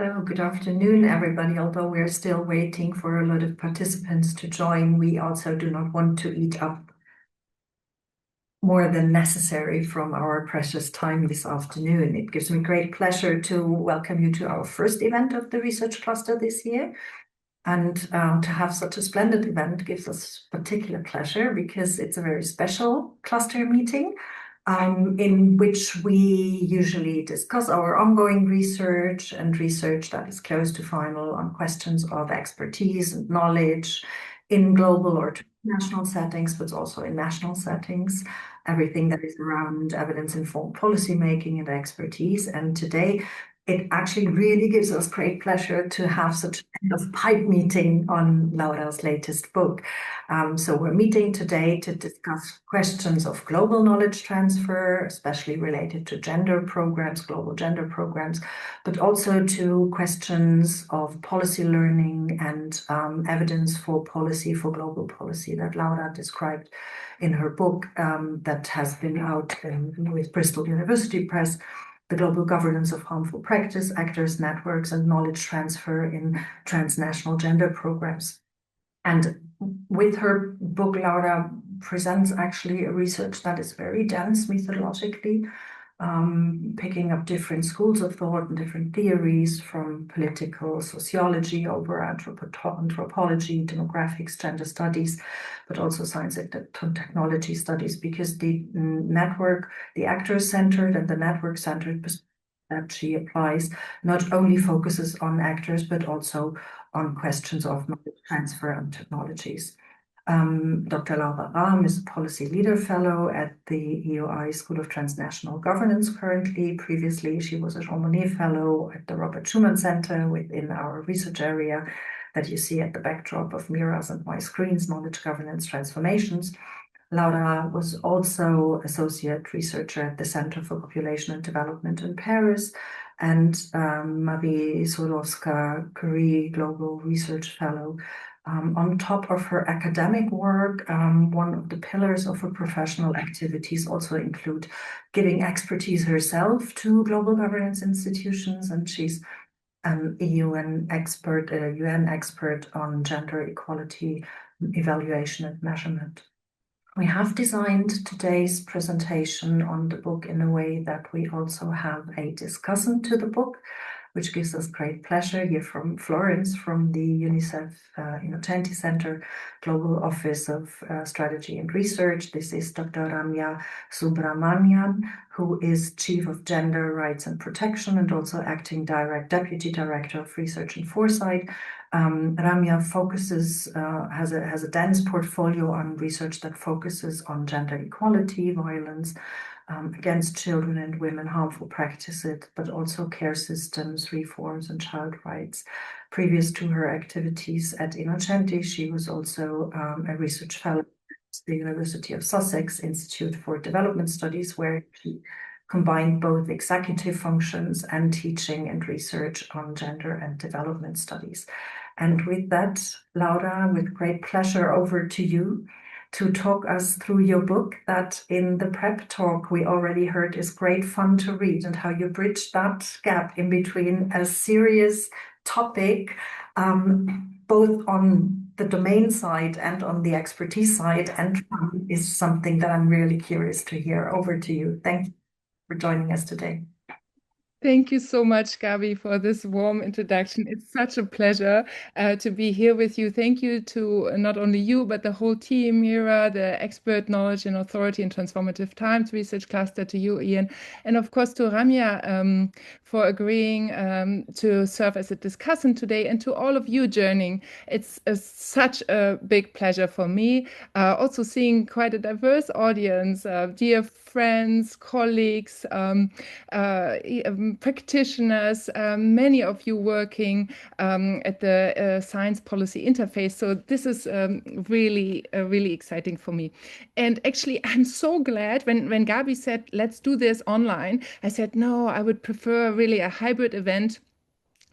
So good afternoon, everybody. Although we're still waiting for a lot of participants to join, we also do not want to eat up more than necessary from our precious time this afternoon. It gives me great pleasure to welcome you to our first event of the research cluster this year. And to have such a splendid event gives us particular pleasure because it's a very special cluster meeting in which we usually discuss our ongoing research and research that is close to final on questions of expertise and knowledge in global or national settings, but also in national settings, everything that is around evidence-informed policymaking and expertise. And today, it actually really gives us great pleasure to have such a kind of pipe meeting on Laura's latest book. So we're meeting today to discuss questions of global knowledge transfer, especially related to gender programs, global gender programs, but also to questions of policy learning and evidence for policy, for global policy that Laura described in her book that has been out with Bristol University Press, The Global Governance of Harmful Practice, Actors, Networks, and Knowledge Transfer in Transnational Gender Programs. And with her book, Laura presents actually a research that is very dense methodologically, picking up different schools of thought and different theories from political sociology over anthropology, demographics, gender studies, but also science and technology studies, because the network, the actor-centered and the network-centered perspective that she applies not only focuses on actors, but also on questions of knowledge transfer and technologies. Dr. Laura Rahm is a Policy Leader Fellow at the EOI School of Transnational Governance currently. Previously, she was a Jean Monnet Fellow at the Robert Schuman Center within our research area that you see at the backdrop of Mira's and my screens, Knowledge Governance Transformations. Laura was also Associate Researcher at the Center for Population and Development in Paris, and Marie Solovska-Curie Global Research Fellow. On top of her academic work, one of the pillars of her professional activities also include giving expertise herself to global governance institutions, and she's an UN expert on gender equality evaluation and measurement. We have designed today's presentation on the book in a way that we also have a discussant to the book, which gives us great pleasure here from Florence, from the UNICEF Innocenti Center Global Office of Strategy and Research. This is Dr. Ramya Subramanian, who is Chief of Gender Rights and Protection and also Acting Deputy Director of Research and Foresight. Ramya has a dense portfolio on research that focuses on gender equality, violence against children and women, harmful practices, but also care systems, reforms, and child rights. Previous to her activities at Innocenti, she was also a research fellow at the University of Sussex Institute for Development Studies, where she combined both executive functions and teaching and research on gender and development studies. And with that, Laura, with great pleasure, over to you to talk us through your book that in the prep talk we already heard is great fun to read, and how you bridge that gap in between a serious topic, both on the domain side and on the expertise side, and fun is something that I'm really curious to hear. Over to you. Thank you for joining us today. Thank you so much, Gabi, for this warm introduction. It's such a pleasure to be here with you. Thank you to not only you, but the whole team, Mira, the Expert Knowledge and Authority in Transformative Times Research Cluster, to you, Ian, and of course to Ramya for agreeing to serve as a discussant today, and to all of you joining. It's such a big pleasure for me. Also seeing quite a diverse audience, dear friends, colleagues, practitioners, many of you working at the Science Policy Interface. So this is really exciting for me. And actually, I'm so glad when Gabi said, let's do this online, I said, no, I would prefer really a hybrid event.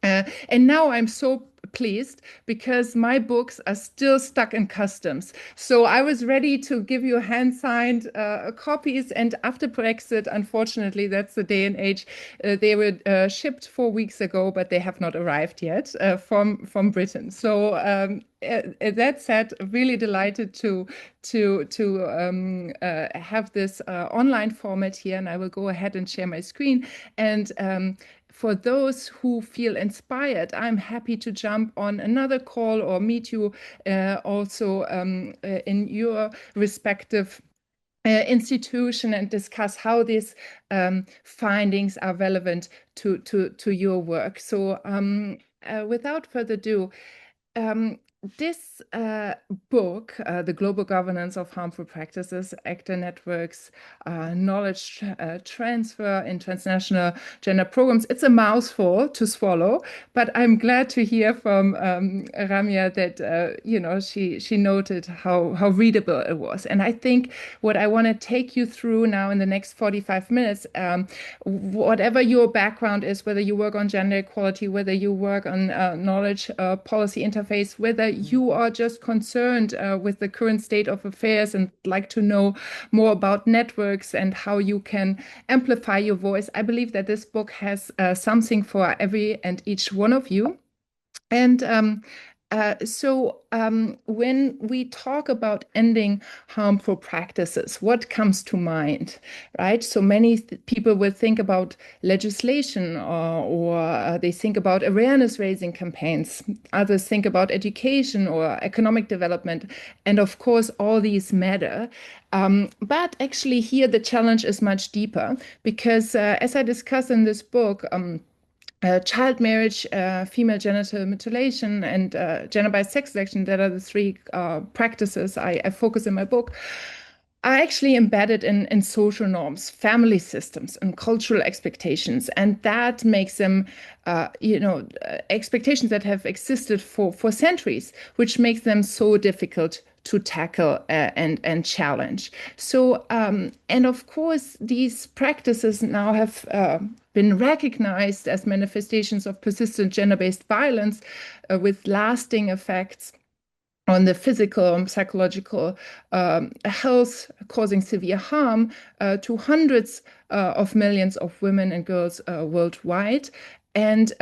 And now I'm so pleased because my books are still stuck in customs. So I was ready to give you hand-signed copies, and after Brexit, unfortunately, that's the day and age. They were shipped 4 weeks ago, but they have not arrived yet from Britain. So that said, really delighted to have this online format here, and I will go ahead and share my screen. And for those who feel inspired, I'm happy to jump on another call or meet you also in your respective institution and discuss how these findings are relevant to your work. So without further ado, um, this book, The Global Governance of Harmful Practices, Actor Networks, Knowledge Transfer in Transnational Gender Programs, it's a mouthful to swallow, but I'm glad to hear from Ramya that, she noted how readable it was. And I think what I want to take you through now in the next 45 minutes, whatever your background is, whether you work on gender equality, whether you work on knowledge policy interface, whether you are just concerned with the current state of affairs and like to know more about networks and how you can amplify your voice, I believe that this book has something for every and each one of you. And when we talk about ending harmful practices, what comes to mind, right? So many people will think about legislation or they think about awareness raising campaigns. Others think about education or economic development. And of course, all these matter. But actually, here the challenge is much deeper because, as I discuss in this book, child marriage, female genital mutilation, and gender-biased sex selection, that are the three practices I focus in my book, are actually embedded in social norms, family systems, and cultural expectations. And that makes them, expectations that have existed for centuries, which makes them so difficult to tackle and challenge. So, and of course, these practices now have been recognized as manifestations of persistent gender-based violence with lasting effects on the physical and psychological health, causing severe harm to hundreds of millions of women and girls worldwide. And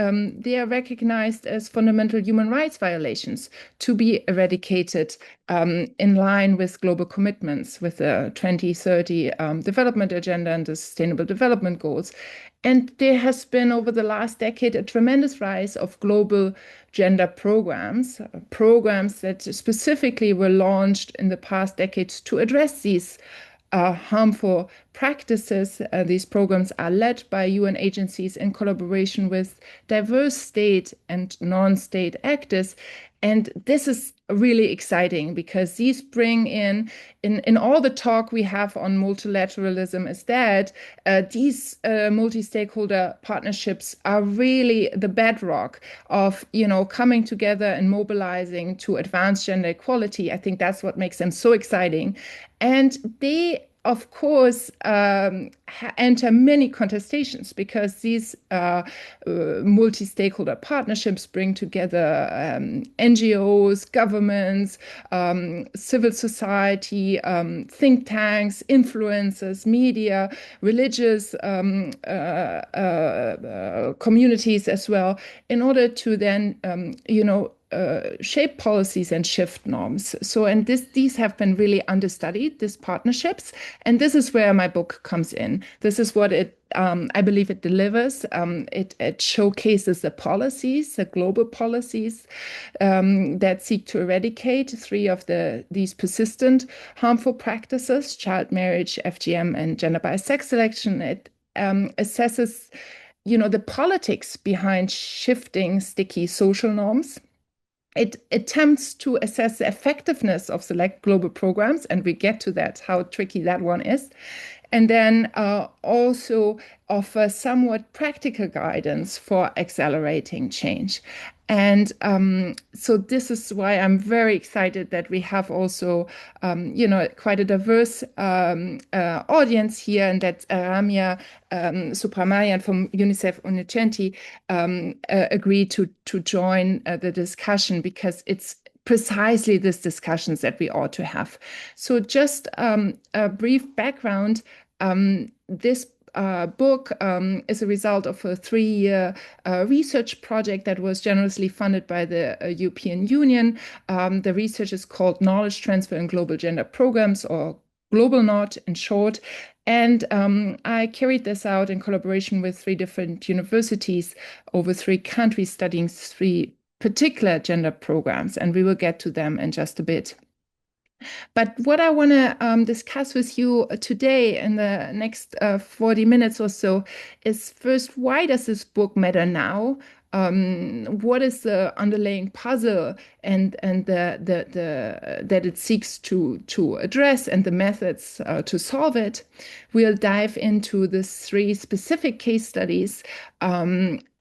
they are recognized as fundamental human rights violations to be eradicated in line with global commitments with the 2030 Development Agenda and the Sustainable Development Goals. And there has been, over the last decade, a tremendous rise of global gender programs, programs that specifically were launched in the past decades to address these harmful practices. These programs are led by UN agencies in collaboration with diverse state and non-state actors. And this is really exciting because these bring in all the talk we have on multilateralism is that these multi-stakeholder partnerships are really the bedrock of, coming together and mobilizing to advance gender equality. I think that's what makes them so exciting. And they, of course, enter many contestations because these multi-stakeholder partnerships bring together NGOs, governments, civil society, think tanks, influencers, media, religious communities as well, in order to then, shape policies and shift norms. So, and these have been really understudied, these partnerships, and this is where my book comes in. This is what I believe it delivers. It showcases the policies, the global policies that seek to eradicate three of these persistent harmful practices: child marriage, FGM, and gender-biased sex selection. It assesses, the politics behind shifting sticky social norms. It attempts to assess the effectiveness of select global programs, and we get to that, how tricky that one is. and then also offer somewhat practical guidance for accelerating change. And so this is why I'm very excited that we have also, quite a diverse audience here, and that Ramya Subramanian from UNICEF Unicenti agreed to join the discussion, because it's precisely these discussions that we ought to have. So just a brief background. This book is a result of a 3-year research project that was generously funded by the European Union. The research is called Knowledge Transfer in Global Gender Programs, or Global Knot in short. And I carried this out in collaboration with 3 different universities over 3 countries, studying 3 particular gender programs, and we will get to them in just a bit. But what I want to discuss with you today in the next 40 minutes or so is, first, why does this book matter now? What is the underlying puzzle and that it seeks to address, and the methods to solve it? We'll dive into the 3 specific case studies,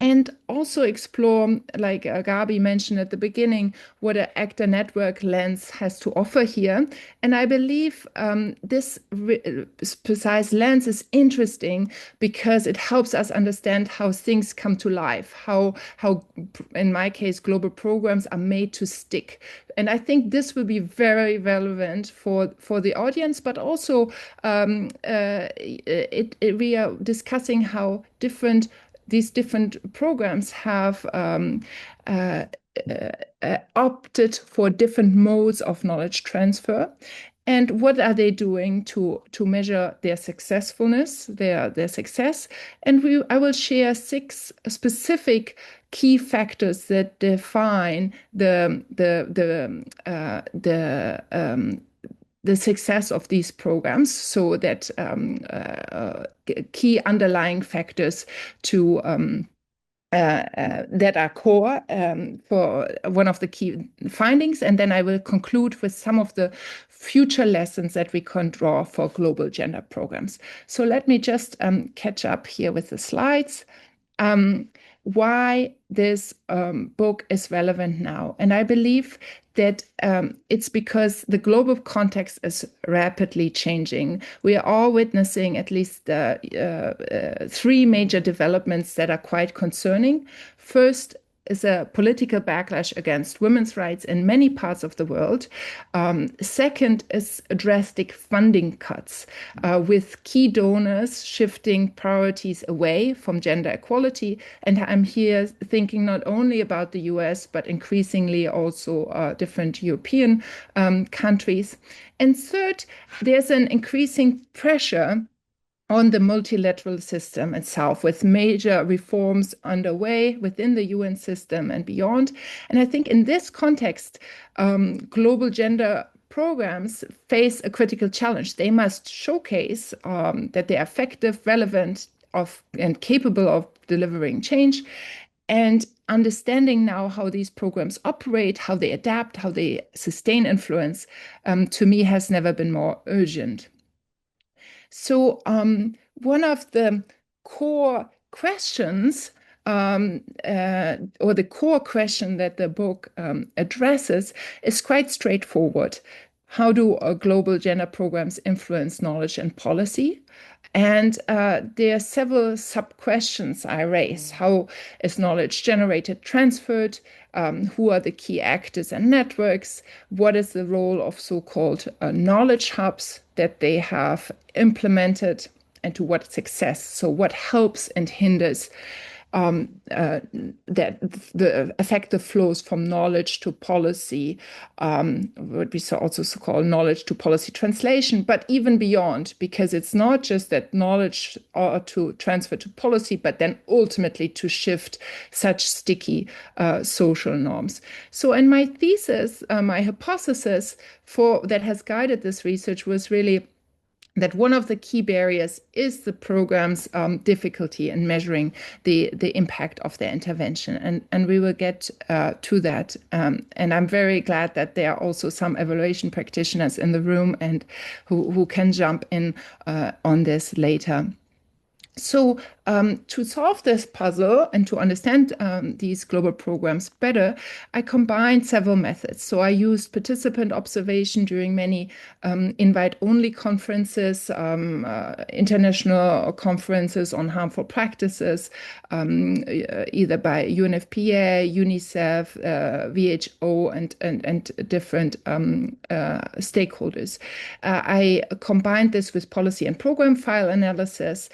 and also explore, like Gabi mentioned at the beginning, what an actor network lens has to offer here. And I believe this precise lens is interesting because it helps us understand how things come to life, how in my case, global programs are made to stick. And I think this will be very relevant for the audience, but also we are discussing how these different programs have opted for different modes of knowledge transfer, and what are they doing to measure their successfulness, their success. And I will share 6 specific key factors that define the success of these programs, so that key underlying factors to that are core for one of the key findings. And then I will conclude with some of the future lessons that we can draw for global gender programs. So let me just catch up here with the slides. Why this book is relevant now. And I believe that it's because the global context is rapidly changing. We are all witnessing at least 3 major developments that are quite concerning. First is a political backlash against women's rights in many parts of the world. Second is drastic funding cuts, with key donors shifting priorities away from gender equality. And I'm here thinking not only about the US, but increasingly also different European countries. And third, there's an increasing pressure on the multilateral system itself, with major reforms underway within the UN system and beyond. And I think in this context, global gender programs face a critical challenge. They must showcase that they are effective, relevant, and capable of delivering change. And understanding now how these programs operate, how they adapt, how they sustain influence, to me has never been more urgent. So one of the core questions, or the core question that the book addresses, is quite straightforward. How do global gender programs influence knowledge and policy? And there are several sub-questions I raise. How is knowledge generated, transferred? Who are the key actors and networks? What is the role of so-called knowledge hubs that they have implemented, and to what success? So what helps and hinders that the effective flows from knowledge to policy, what we also call knowledge to policy translation, but even beyond, because it's not just that knowledge ought to transfer to policy, but then ultimately to shift such sticky social norms. So in my thesis, my hypothesis that has guided this research was really that one of the key barriers is the program's difficulty in measuring the impact of their intervention. And we will get to that. And I'm very glad that there are also some evaluation practitioners in the room and who can jump in on this later. So, to solve this puzzle and to understand these global programs better, I combined several methods. So, I used participant observation during many invite-only conferences, international conferences on harmful practices, either by UNFPA, UNICEF, WHO, and different stakeholders. I combined this with policy and program file analysis,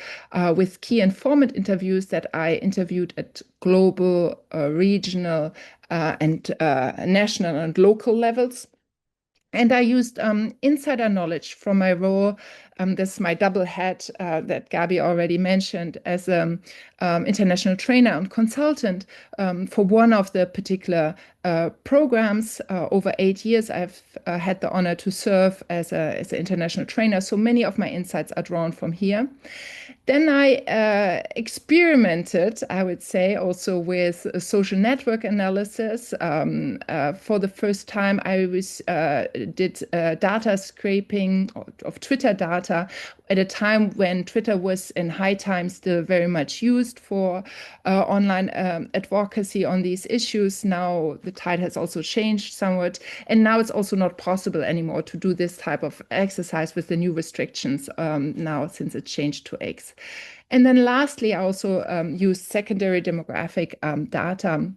with key informant interviews that I interviewed at global, regional, and national and local levels. And I used insider knowledge from my role. This is my double hat that Gabi already mentioned as an international trainer and consultant for one of the particular programs. Over 8 years, I've had the honor to serve as an international trainer. So many of my insights are drawn from here. Then I experimented, I would say, also with social network analysis. For the first time, did data scraping of Twitter data at a time when Twitter was in high time still very much used for online advocacy on these issues. Now the tide has also changed somewhat, and now it's also not possible anymore to do this type of exercise with the new restrictions now since it changed to X. And then lastly, I also use secondary demographic data,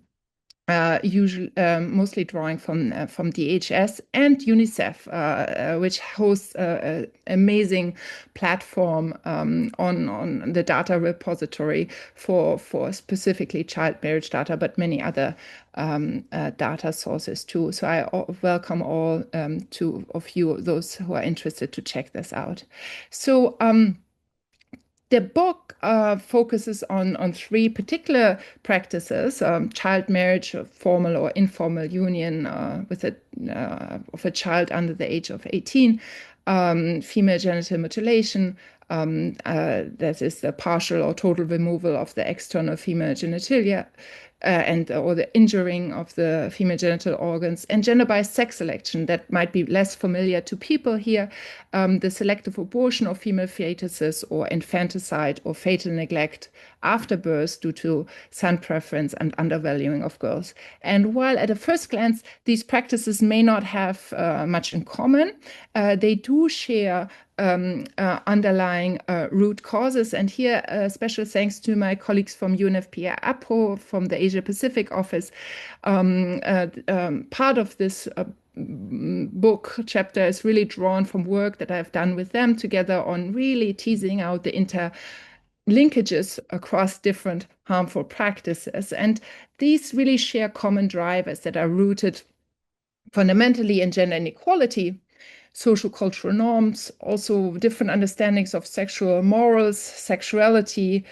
usually mostly drawing from DHS and UNICEF, which hosts an amazing platform on the data repository for specifically child marriage data, but many other data sources too. So I welcome all of you, those who are interested, to check this out. So the book focuses on three particular practices: child marriage, formal or informal union of a child under the age of 18, female genital mutilation, that is the partial or total removal of the external female genitalia, or the injuring of the female genital organs, and gender-biased sex selection that might be less familiar to people here, the selective abortion of female fetuses, or infanticide or fatal neglect after birth due to son preference and undervaluing of girls. And while at a first glance these practices may not have much in common, they do share underlying root causes. And here, special thanks to my colleagues from UNFPA APRO, from the Asia Pacific office. Part of this book chapter is really drawn from work that I've done with them together on really teasing out the interlinkages across different harmful practices. And these really share common drivers that are rooted fundamentally in gender inequality, social cultural norms, also different understandings of sexual morals, sexuality,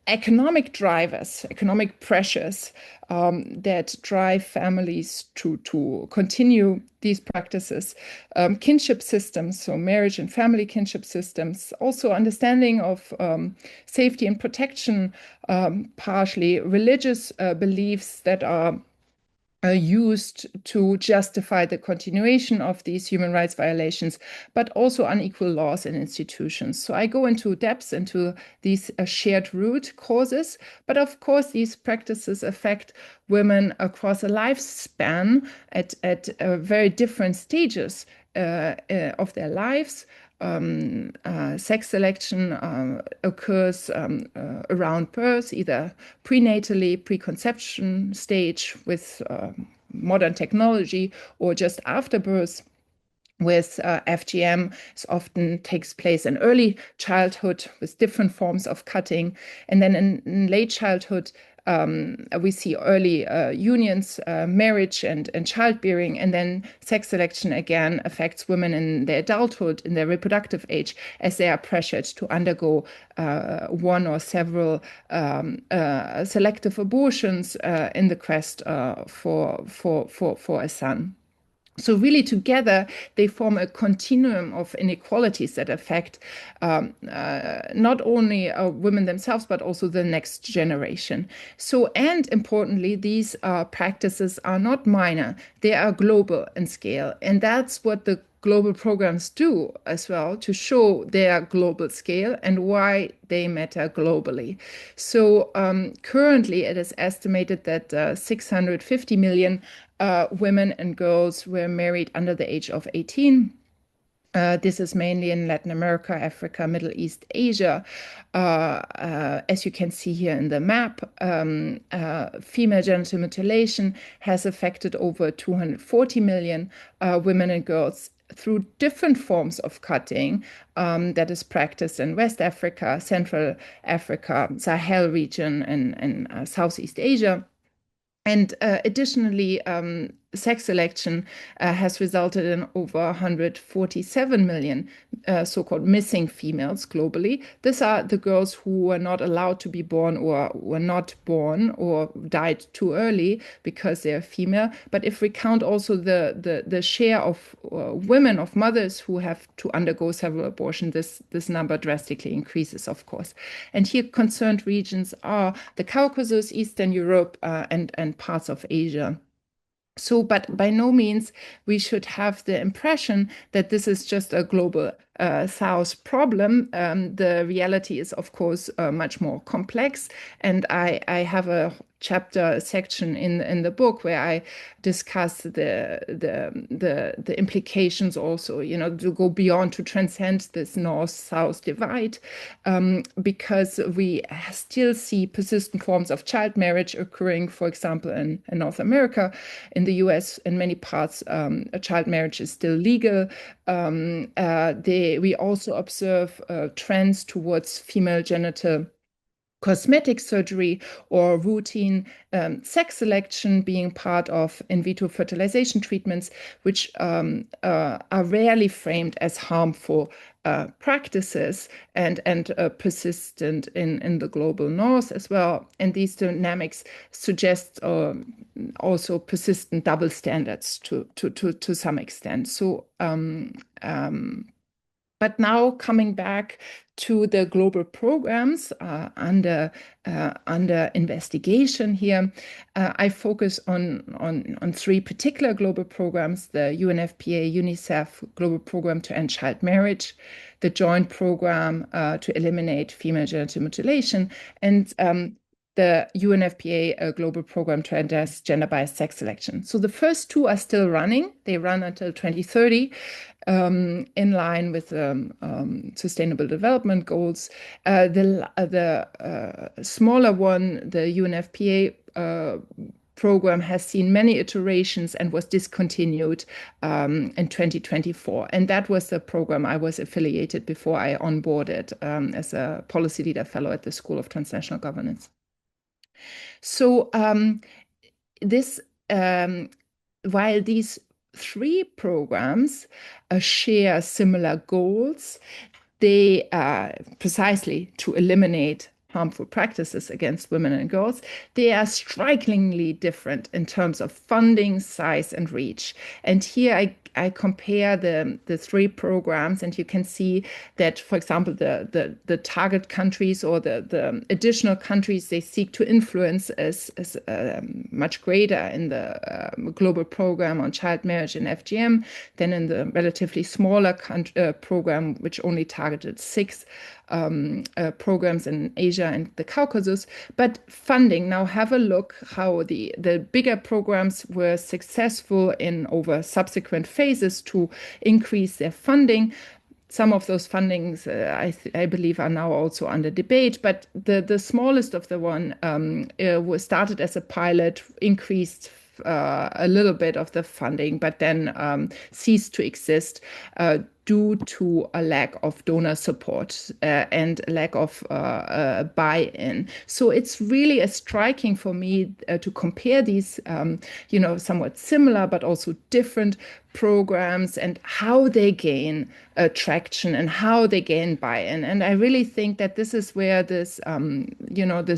economic drivers, economic pressures that drive families to continue these practices, kinship systems, so marriage and family kinship systems, also understanding of safety and protection, partially religious beliefs that are used to justify the continuation of these human rights violations, but also unequal laws and institutions. So I go into depth into these shared root causes, but of course these practices affect women across a lifespan at very different stages of their lives. Sex selection occurs around birth, either prenatally, preconception stage with modern technology, or just after birth. With FGM, it often takes place in early childhood with different forms of cutting. And then in late childhood, we see early unions, marriage and childbearing, and then sex selection again affects women in their adulthood, in their reproductive age, as they are pressured to undergo one or several selective abortions in the quest for a son. So really together, they form a continuum of inequalities that affect not only women themselves, but also the next generation. So, and importantly, these practices are not minor, they are global in scale. And that's what the global programs do as well, to show their global scale and why they matter globally. So currently it is estimated that 650 million women and girls were married under the age of 18. This is mainly in Latin America, Africa, Middle East, Asia. As you can see here in the map, female genital mutilation has affected over 240 million women and girls through different forms of cutting that is practiced in West Africa, Central Africa, Sahel region, and Southeast Asia. And additionally, sex selection has resulted in over 147 million so-called missing females globally. These are the girls who were not allowed to be born or were not born or died too early because they're female. But if we count also the share of women, of mothers who have to undergo several abortions, this number drastically increases, of course. And here concerned regions are the Caucasus, Eastern Europe, and parts of Asia. So, but by no means we should have the impression that this is just a global South problem. The reality is, of course, much more complex. And I have a chapter section in the book where I discuss the implications also, to go beyond, to transcend this north-south divide, because we still see persistent forms of child marriage occurring, for example, in North America. In the US, in many parts, child marriage is still legal. We also observe trends towards female genital cosmetic surgery or routine sex selection being part of in vitro fertilization treatments, which are rarely framed as harmful practices and persistent in the global north as well. And these dynamics suggest also persistent double standards to some extent. So but now coming back to the global programs under investigation here, I focus on three particular global programs: the UNFPA UNICEF Global Program to End Child Marriage, the Joint Program to Eliminate Female Genital Mutilation, and the UNFPA Global Program to Address Gender-Biased Sex Selection. So the first two are still running. They run until 2030. In line with Sustainable Development Goals. The smaller one, the UNFPA program, has seen many iterations and was discontinued in 2024. And that was the program I was affiliated before I onboarded as a policy leader fellow at the School of Transnational Governance. So this while these three programs share similar goals, they precisely to eliminate harmful practices against women and girls, they are strikingly different in terms of funding, size, and reach. And here I compare the three programs, and you can see that, for example, the target countries or the additional countries they seek to influence is much greater in the global program on child marriage and FGM than in the relatively smaller program, which only targeted six programs in Asia and the Caucasus. But funding, now have a look how the bigger programs were successful in over subsequent phases to increase their funding. Some of those fundings, I believe, are now also under debate. But the smallest of the one was started as a pilot, increased a little bit of the funding, but then ceased to exist due to a lack of donor support and lack of buy-in. So it's really a striking for me to compare these, somewhat similar but also different programs and how they gain traction and how they gain buy-in. And I really think that this is where this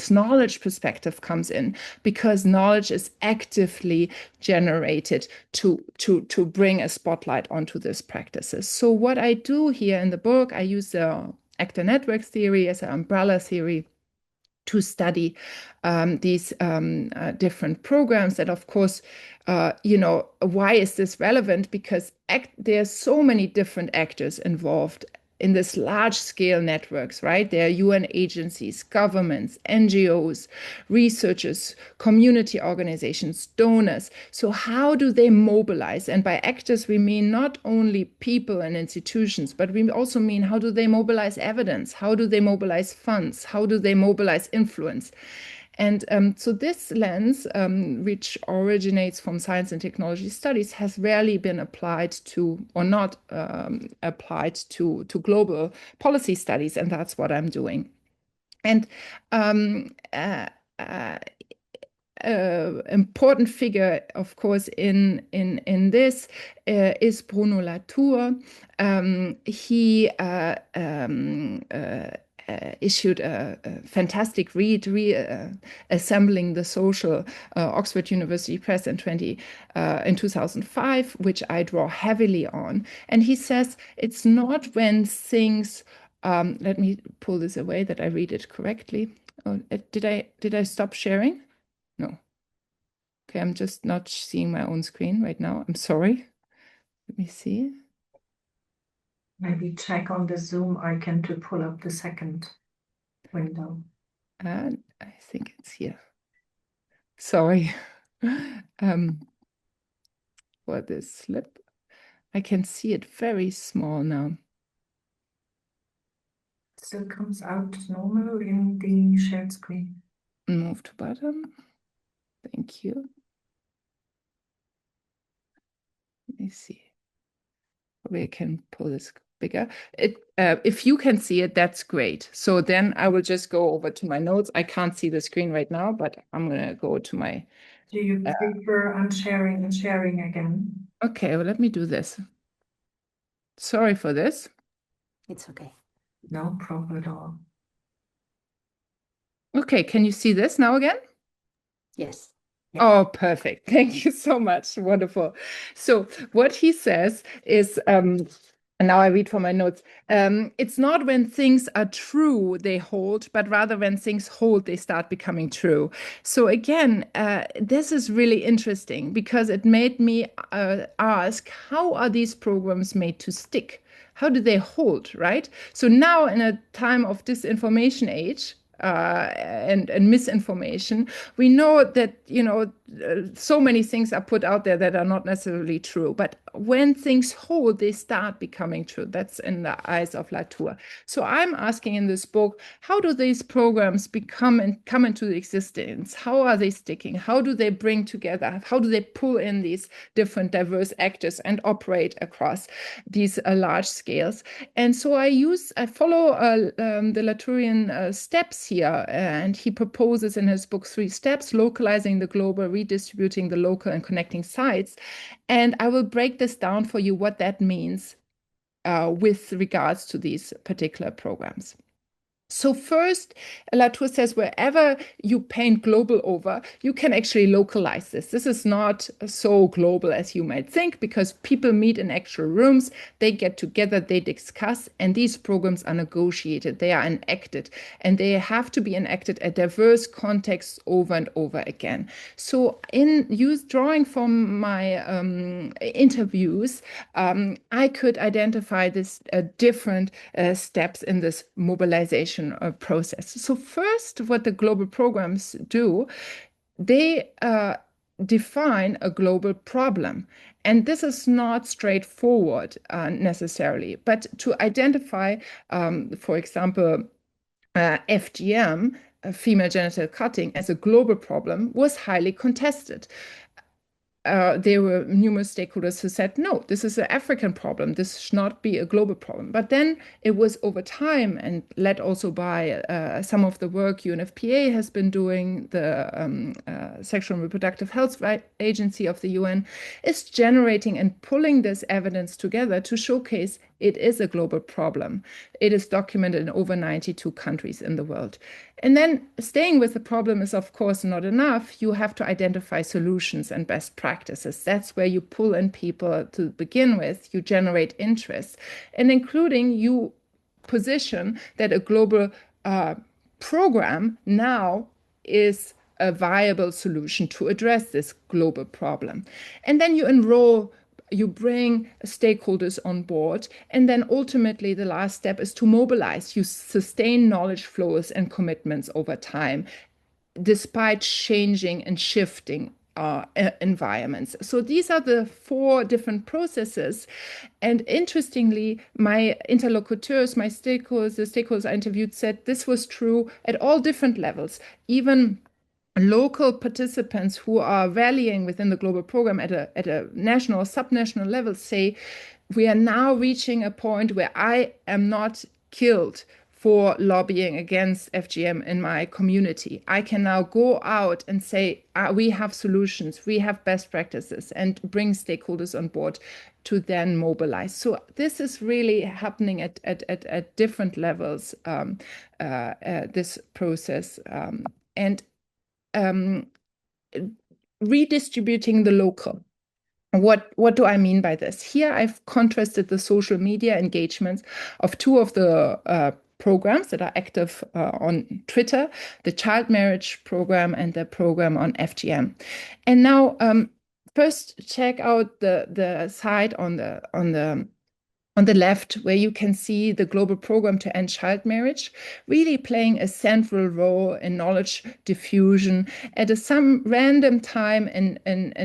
knowledge perspective comes in, because knowledge is actively generated to bring a spotlight onto these practices. So what I do here in the book, I use the actor network theory as an umbrella theory to study these different programs. And of course, why is this relevant? Because there are so many different actors involved in this large scale networks, right? There are UN agencies, governments, NGOs, researchers, community organizations, donors. So how do they mobilize? And by actors, we mean not only people and institutions, but we also mean how do they mobilize evidence? How do they mobilize funds? How do they mobilize influence? And so this lens, which originates from science and technology studies, has rarely been applied to, or not applied to global policy studies, and that's what I'm doing. And important figure, of course, in this is Bruno Latour. He issued a fantastic read, Assembling the Social, Oxford University Press in 2005, which I draw heavily on. And he says it's not when things, let me pull this away that I read it correctly. Oh, did I stop sharing? No. Okay, I'm just not seeing my own screen right now. I'm sorry. Let me see. Maybe check on the Zoom icon to pull up the second window. And I think it's here. Sorry for this slip. I can see it very small now. Still comes out normal in the shared screen. Move to bottom. Thank you. Let me see. Probably I can pull this bigger. If you can see it, that's great. So then I will just go over to my notes. I can't see the screen right now, but I'm going to go to my... Do you prefer unsharing and sharing again? Okay, well, let me do this. Sorry for this. It's okay. No problem at all. Okay, can you see this now again? Yes. Oh, perfect. Thank you so much. Wonderful. So what he says is, and now I read from my notes, it's not when things are true they hold, but rather when things hold, they start becoming true. So again, this is really interesting because it made me ask, how are these programs made to stick? How do they hold, right? So now in a time of disinformation age, and misinformation, we know that so many things are put out there that are not necessarily true. But when things hold, they start becoming true. That's in the eyes of Latour. So I'm asking in this book, how do these programs come into existence? How are they sticking? How do they bring together? How do they pull in these different diverse actors and operate across these large scales? And so I follow the Latourian steps here, and he proposes in his book 3 steps: localizing the global, redistributing the local, and connecting sites. And I will break this down for you what that means with regards to these particular programs. So first, Latour says wherever you paint global over, you can actually localize this. This is not so global as you might think, because people meet in actual rooms, they get together, they discuss, and these programs are negotiated, they are enacted, and they have to be enacted at diverse contexts over and over again. So drawing from my interviews, I could identify this different steps in this mobilization process. So first, what the global programs do, they define a global problem. And this is not straightforward necessarily, but to identify, for example, FGM, female genital cutting, as a global problem was highly contested. there were numerous stakeholders who said, no, this is an African problem. This should not be a global problem. But then it was over time, and led also by some of the work UNFPA has been doing, the Sexual and Reproductive Health Agency of the UN, is generating and pulling this evidence together to showcase it is a global problem. It is documented in over 92 countries in the world. And then staying with the problem is, of course, not enough. You have to identify solutions and best practices. That's where you pull in people to begin with. You generate interest, and including you position that a global program now is a viable solution to address this global problem. And then you enroll, you bring stakeholders on board, and then ultimately the last step is to mobilize. You sustain knowledge flows and commitments over time, despite changing and shifting environments. So these are the 4 different processes. And interestingly, my interlocutors, my stakeholders, the stakeholders I interviewed said this was true at all different levels. Even local participants who are rallying within the global program at a national or subnational level say, we are now reaching a point where I am not killed for lobbying against FGM in my community. I can now go out and say, we have solutions, we have best practices, and bring stakeholders on board to then mobilize. So this is really happening at different levels, this process. And redistributing the local. What do I mean by this? Here I've contrasted the social media engagements of 2 of the programs that are active on Twitter, the child marriage program and the program on FGM. And now first check out the side on the left, where you can see the global program to end child marriage really playing a central role in knowledge diffusion. At some random time in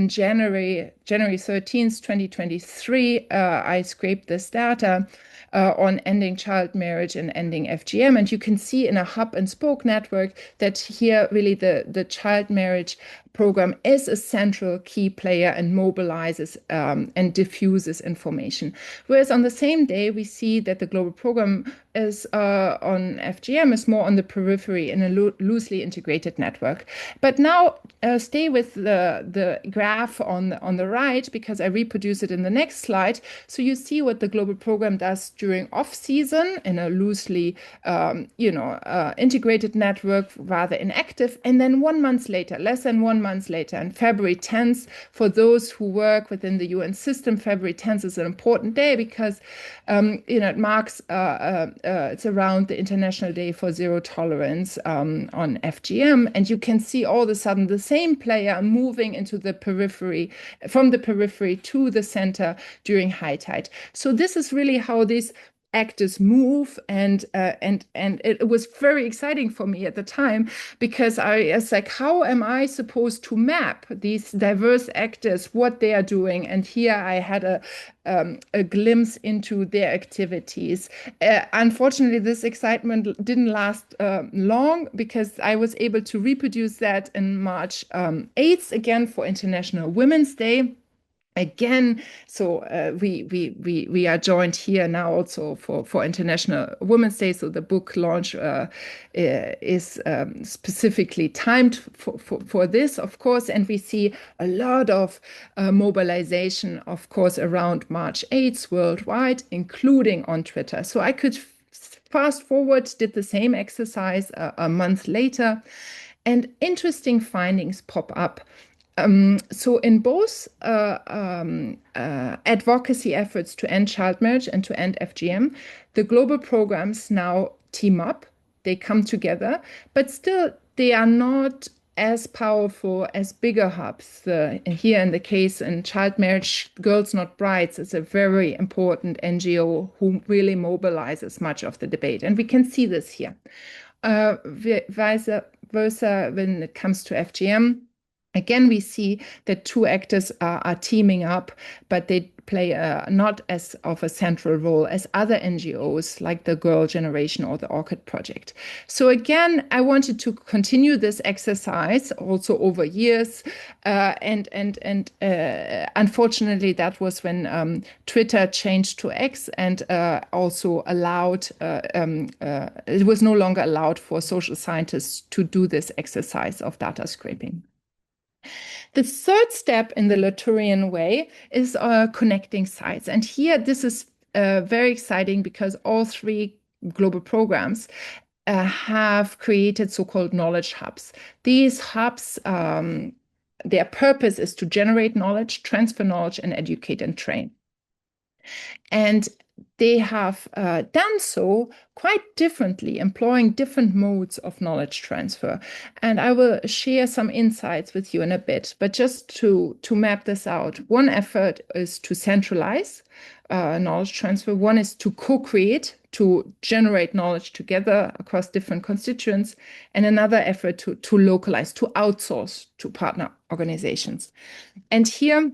January 13th, 2023, I scraped this data on ending child marriage and ending FGM. And you can see in a hub and spoke network that here really the child marriage program is a central key player and mobilizes and diffuses information. Whereas on the same day, we see that the global program is on FGM is more on the periphery in a loosely integrated network. But now stay with the graph on the right, because I reproduce it in the next slide. So you see what the global program does during off season in a loosely integrated network, rather inactive. And then 1 month later, less than 1 month later, on February 10th, for those who work within the UN system, February 10th is an important day because it marks it's around the International Day for Zero Tolerance on FGM, and you can see all of a sudden the same player moving into the periphery, from the periphery to the center during high tide. So this is really how these actors move, and it was very exciting for me at the time, because I was like, how am I supposed to map these diverse actors, what they are doing? And here I had a glimpse into their activities. Unfortunately, this excitement didn't last long, because I was able to reproduce that in March 8th, again for International Women's Day. Again, so we are joined here now also for International Women's Day. So the book launch is specifically timed for this, of course, and we see a lot of mobilization, of course, around March 8th worldwide, including on Twitter. So I could fast forward, did the same exercise a month later, and interesting findings pop up. So in both advocacy efforts to end child marriage and to end FGM, the global programs now team up, they come together, but still they are not as powerful as bigger hubs. Here in the case in child marriage, Girls Not Brides is a very important NGO who really mobilizes much of the debate. And we can see this here. Vice versa when it comes to FGM. Again, we see that two actors are teaming up, but they play not as of a central role as other NGOs like the Girl Generation or the Orchid Project. So again, I wanted to continue this exercise also over years, and unfortunately, that was when Twitter changed to X and also allowed. It was no longer allowed for social scientists to do this exercise of data scraping. The third step in the Latourian way is connecting sites. And here, this is very exciting because all three global programs have created so-called knowledge hubs. These hubs, their purpose is to generate knowledge, transfer knowledge, and educate and train. And they have done so quite differently, employing different modes of knowledge transfer. And I will share some insights with you in a bit. But just to map this out, one effort is to centralize knowledge transfer. One is to co-create, to generate knowledge together across different constituents. And another effort to localize, to outsource to partner organizations. And here,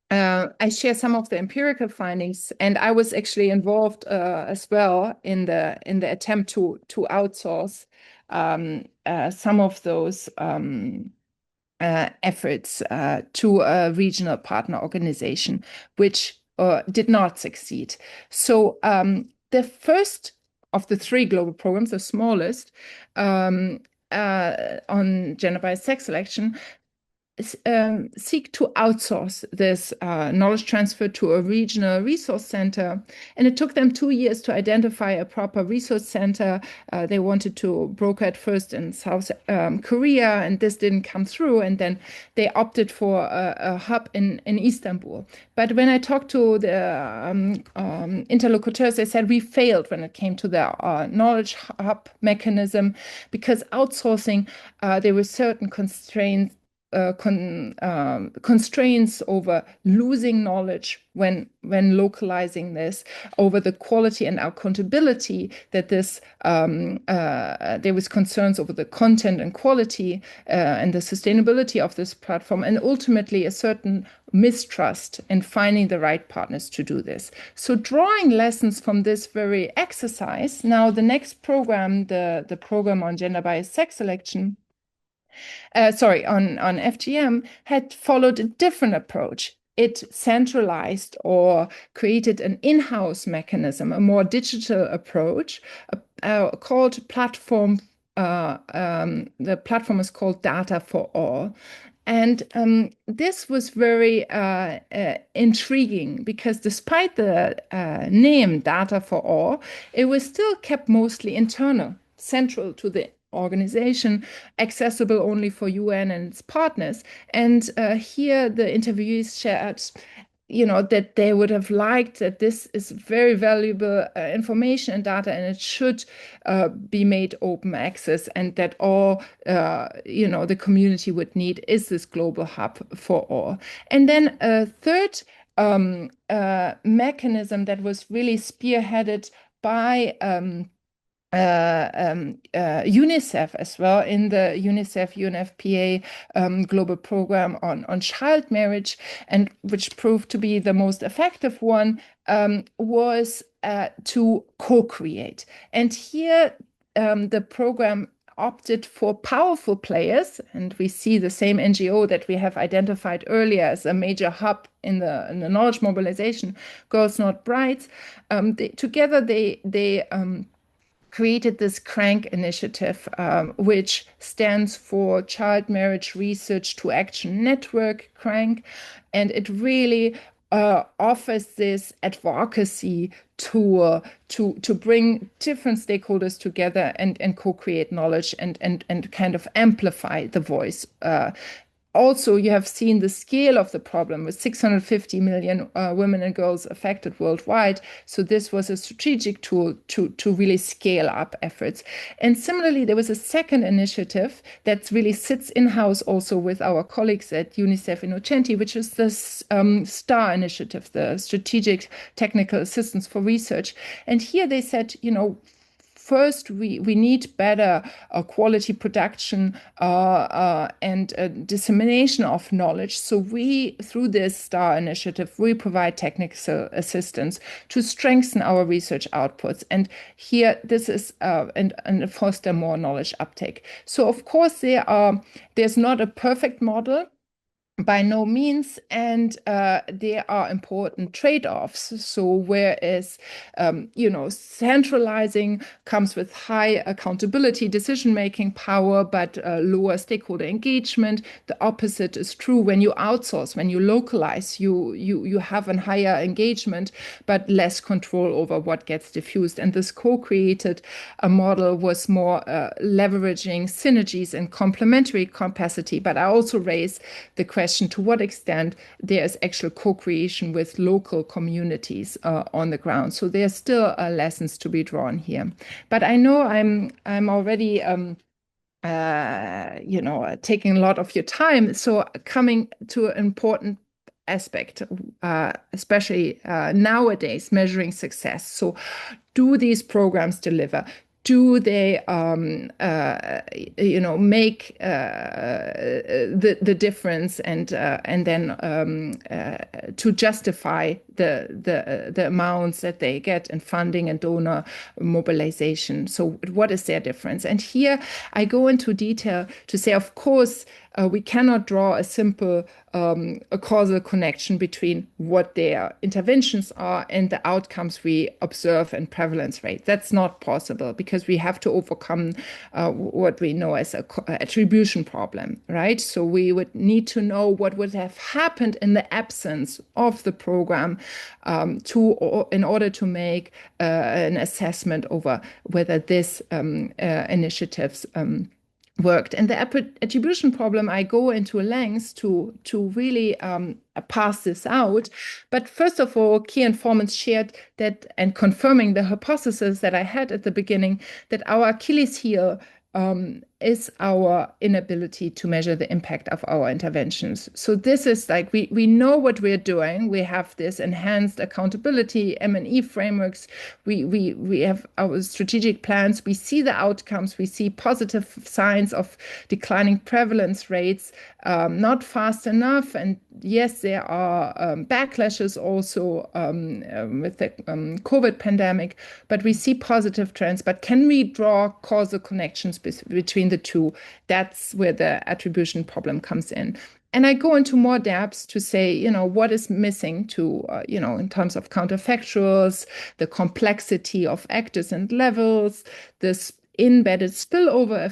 I share some of the empirical findings, and I was actually involved as well in the attempt to outsource some of those efforts to a regional partner organization, which did not succeed. So the first of the three global programs, the smallest, on gender-biased sex selection, seek to outsource this knowledge transfer to a regional resource center. And it took them 2 years to identify a proper resource center. They wanted to broker at first in South Korea, and this didn't come through. And then they opted for a hub in Istanbul. But when I talked to the interlocutors, they said we failed when it came to the knowledge hub mechanism because outsourcing, there were certain constraints constraints over losing knowledge when localizing this, over the quality and accountability that this there was concerns over the content and quality and the sustainability of this platform, and ultimately a certain mistrust in finding the right partners to do this. So drawing lessons from this very exercise, now the next program, the program on gender-biased sex selection, on FGM, had followed a different approach. It centralized or created an in-house mechanism, a more digital approach called platform. The platform is called Data for All. And this was very intriguing because despite the name Data for All, it was still kept mostly internal, central to the organization, accessible only for UN and its partners. And here the interviewees shared, that they would have liked that this is very valuable information and data, and it should be made open access, and that all, the community would need is this global hub for all. And then a third mechanism that was really spearheaded by UNICEF as well, in the UNICEF UNFPA global program on child marriage, and which proved to be the most effective one, was to co-create. And here the program opted for powerful players, and we see the same NGO that we have identified earlier as a major hub in the knowledge mobilization, Girls Not Brides. Together they created this CRANK initiative, which stands for Child Marriage Research to Action Network, CRANK, and it really offers this advocacy tool to bring different stakeholders together and co-create knowledge and kind of amplify the voice. Also, you have seen the scale of the problem with 650 million women and girls affected worldwide. So this was a strategic tool to really scale up efforts. And similarly, there was a second initiative that really sits in-house also with our colleagues at UNICEF Innocenti, which is this STAR initiative, the Strategic Technical Assistance for Research. And here they said, first we need better quality production and dissemination of knowledge. So we, through this STAR initiative, we provide technical assistance to strengthen our research outputs. And here, this is and foster more knowledge uptake. So of course, there's not a perfect model by no means, and there are important trade-offs. So whereas centralizing comes with high accountability, decision-making power, but lower stakeholder engagement, the opposite is true when you outsource, when you localize, you have a higher engagement, but less control over what gets diffused. And this co-created model was more leveraging synergies and complementary capacity. But I also raise the question to what extent there is actual co-creation with local communities on the ground. So there's still lessons to be drawn here. But I know I'm already taking a lot of your time. So coming to an important aspect, especially nowadays, measuring success. So do these programs deliver? Do they make the difference, and then to justify the amounts that they get in funding and donor mobilization? So what is their difference? And here I go into detail to say, of course, we cannot draw a simple a causal connection between what their interventions are and the outcomes we observe in prevalence rate. That's not possible because we have to overcome what we know as an attribution problem, right? So we would need to know what would have happened in the absence of the program in order to make an assessment over whether this initiatives worked. And the attribution problem, I go into lengths to really pass this out. But first of all, key informants shared that, and confirming the hypothesis that I had at the beginning, that our Achilles heel is our inability to measure the impact of our interventions. So this is like, we know what we're doing. We have this enhanced accountability, M&E frameworks. We have our strategic plans. We see the outcomes. We see positive signs of declining prevalence rates, not fast enough. And yes, there are backlashes also with the COVID pandemic, but we see positive trends. But can we draw causal connections between the two? That's where the attribution problem comes in. And I go into more depths to say, what is missing to, in terms of counterfactuals, the complexity of actors and levels, this embedded spillover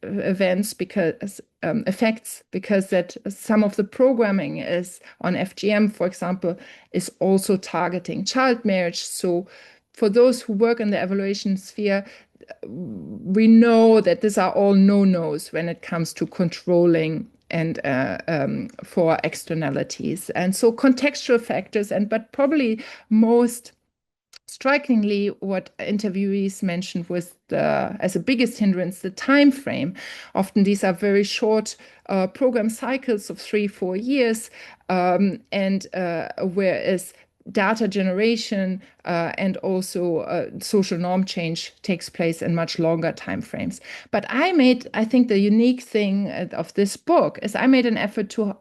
events because effects, because that some of the programming is on FGM, for example, is also targeting child marriage. So for those who work in the evaluation sphere, we know that these are all no-nos when it comes to controlling and for externalities. And so contextual factors, but probably most strikingly, what interviewees mentioned was as the biggest hindrance, the time frame. Often these are very short program cycles of 3-4 years, and whereas data generation and also social norm change takes place in much longer timeframes. But I think the unique thing of this book is I made an effort to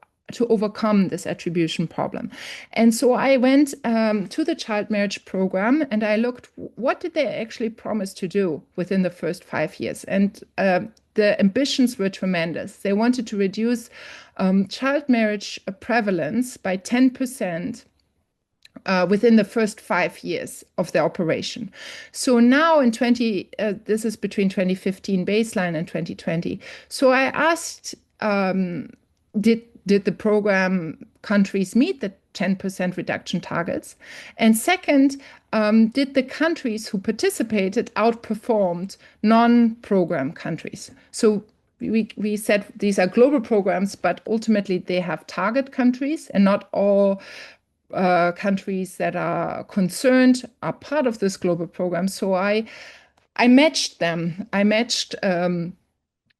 overcome this attribution problem. And so I went to the child marriage program and I looked, what did they actually promise to do within the first 5 years? And the ambitions were tremendous. They wanted to reduce child marriage prevalence by 10% within the first 5 years of the operation. So now this is between 2015 baseline and 2020. So I asked, did the program countries meet the 10% reduction targets? And second, did the countries who participated outperformed non-program countries? So we said these are global programs, but ultimately they have target countries, and not all countries that are concerned are part of this global program. So I matched them. I matched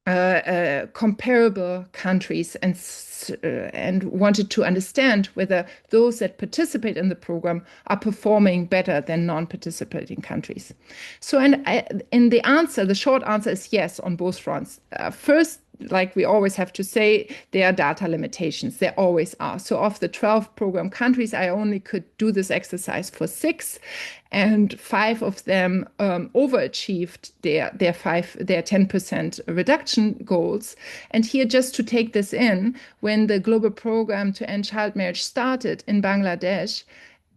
comparable countries and wanted to understand whether those that participate in the program are performing better than non-participating countries. So, in the answer, the short answer is yes on both fronts. First, like we always have to say, there are data limitations. There always are. So, of the 12 program countries, I only could do this exercise for 6, and 5 of them overachieved their 10% reduction goals. And here, just to take this in, when the global program to end child marriage started in Bangladesh,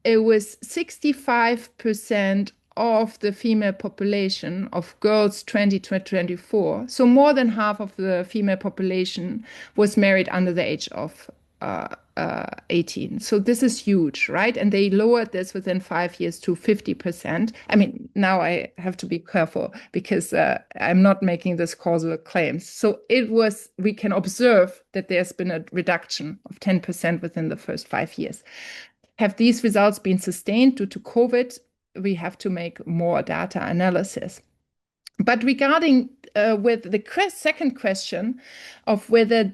it was 65% of the female population of girls 20 to 24. So more than half of the female population was married under the age of 18. So this is huge, right? And they lowered this within 5 years to 50%. I mean, now I have to be careful because I'm not making this causal claims. So we can observe that there's been a reduction of 10% within the first 5 years. Have these results been sustained due to COVID? We have to make more data analysis. But regarding with the second question of whether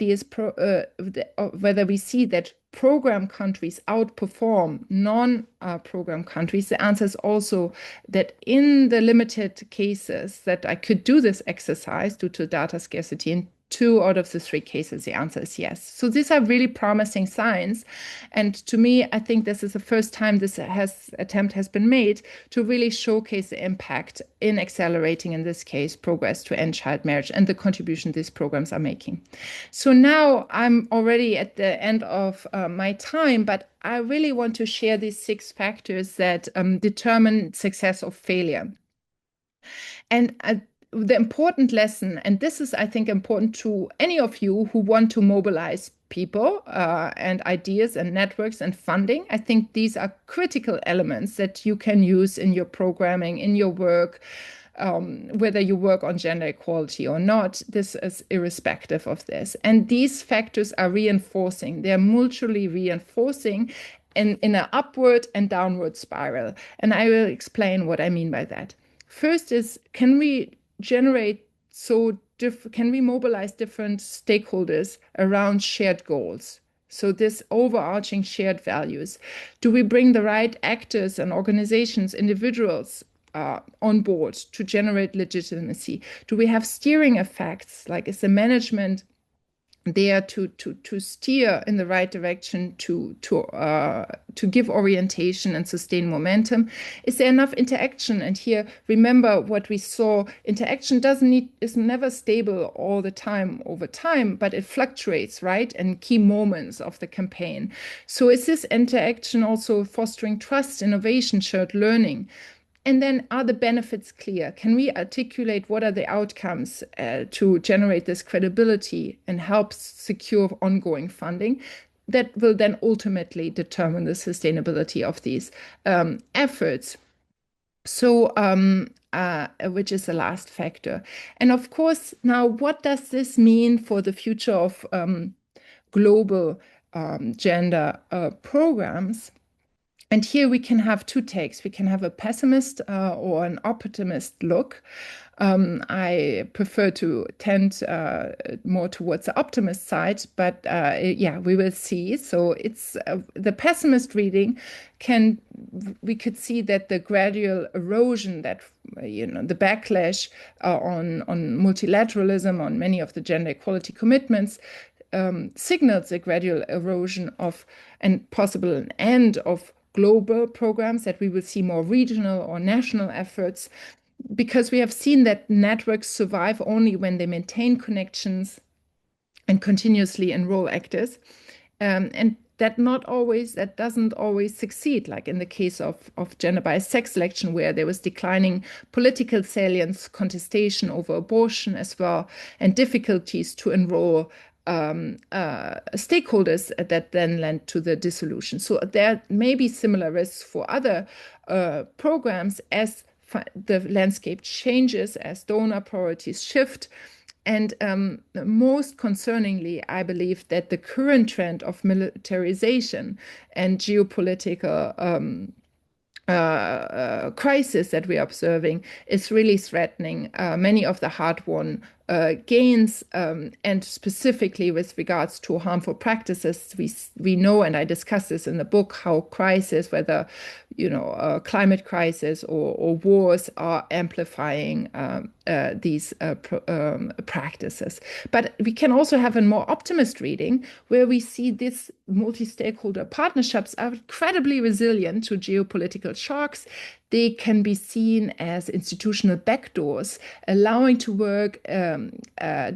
whether we see that program countries outperform non-program countries, the answer is also that in the limited cases that I could do this exercise due to data scarcity in 2 out of the 3 cases, the answer is yes. So these are really promising signs. And to me, I think this is the first time this attempt has been made to really showcase the impact in accelerating, in this case, progress to end child marriage and the contribution these programs are making. So now I'm already at the end of my time, but I really want to share these 6 factors that determine success or failure. And the important lesson, and this is, I think, important to any of you who want to mobilize people and ideas and networks and funding. I think these are critical elements that you can use in your programming, in your work, whether you work on gender equality or not. This is irrespective of this. And these factors are reinforcing, they're mutually reinforcing in an upward and downward spiral. And I will explain what I mean by that. First is, can we mobilize different stakeholders around shared goals? So this overarching shared values. Do we bring the right actors and organizations, individuals on board to generate legitimacy? Do we have steering effects? Like, is the management there to steer in the right direction, to give orientation and sustain momentum? Is there enough interaction? And here, remember what we saw: interaction is never stable all the time over time, but it fluctuates, right? In key moments of the campaign. So is this interaction also fostering trust, innovation, shared learning? And then, are the benefits clear? Can we articulate what are the outcomes to generate this credibility and help secure ongoing funding? That will then ultimately determine the sustainability of these efforts. So, which is the last factor. And of course, now, what does this mean for the future of global gender programs? And here we can have 2 takes. We can have a pessimist or an optimist look. I prefer to tend more towards the optimist side, but yeah, we will see. So it's the pessimist reading we could see that the gradual erosion, that the backlash on multilateralism, on many of the gender equality commitments, signals a gradual erosion of, and possible an end of, global programs, that we will see more regional or national efforts, because we have seen that networks survive only when they maintain connections and continuously enroll actors. And that doesn't always succeed, like in the case of gender biased sex selection, where there was declining political salience, contestation over abortion as well, and difficulties to enroll stakeholders that then led to the dissolution. So there may be similar risks for other programs as the landscape changes, as donor priorities shift. And most concerningly, I believe that the current trend of militarization and geopolitical crisis that we're observing is really threatening many of the hard-won gains, and specifically with regards to harmful practices, we know, and I discuss this in the book, how crisis, whether climate crisis or wars, are amplifying these practices. But we can also have a more optimist reading where we see these multi-stakeholder partnerships are incredibly resilient to geopolitical shocks. They can be seen as institutional backdoors, allowing to work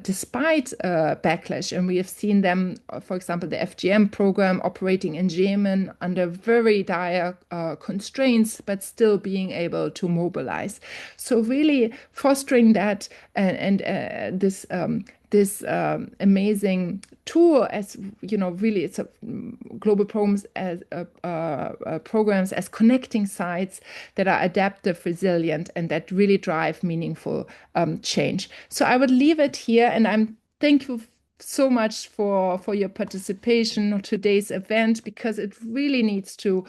despite backlash. And we have seen them, for example, the FGM program operating in Yemen under very dire constraints, but still being able to mobilize. So really fostering that and this amazing tool, as really it's a global programs as connecting sites that are adaptive, resilient, and that really drive meaningful change. So I would leave it here, and I'm thank you so much for your participation in today's event, because it really needs to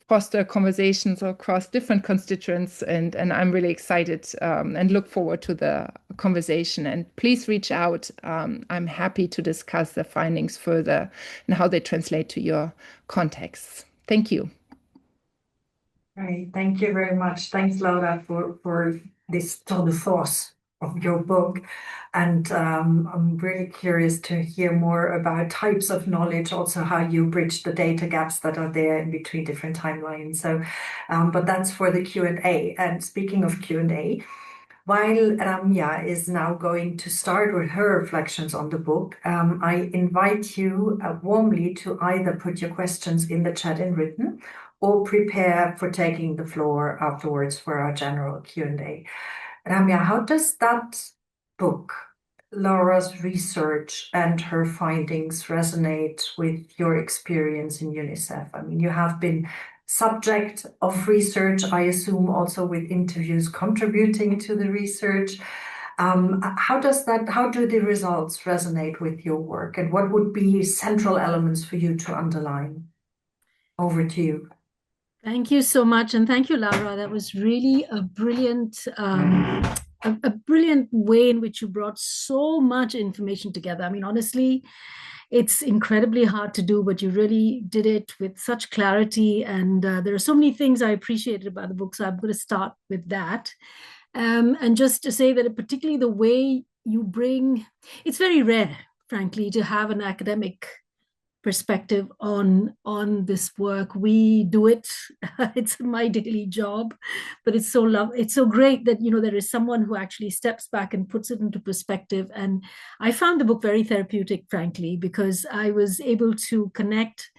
foster conversations across different constituents, and I'm really excited and look forward to the conversation. And please reach out. I'm happy to discuss the findings further and how they translate to your contexts. Thank you. Right. Thank you very much. Thanks, Laura, for this tour de force of your book. And I'm really curious to hear more about types of knowledge, also how you bridge the data gaps that are there in between different timelines. So, but that's for the Q&A. And speaking of Q&A, while Ramya is now going to start with her reflections on the book, I invite you warmly to either put your questions in the chat in written or prepare for taking the floor afterwards for our general Q&A. Ramya, how does that book, Laura's research and her findings, resonate with your experience in UNICEF? I mean, you have been subject of research, I assume also with interviews contributing to the research. How do the results resonate with your work, and what would be central elements for you to underline? Over to you. Thank you so much, and thank you, Laura. That was really a brilliant, a brilliant way in which you brought so much information together. I mean, honestly, it's incredibly hard to do, but you really did it with such clarity. And there are so many things I appreciated about the book, so I'm going to start with that. And just to say that particularly the way you bring, it's very rare, frankly, to have an academic perspective on this work. We do it. It's my daily job, but it's so great that there is someone who actually steps back and puts it into perspective. And I found the book very therapeutic, frankly, because I was able to connect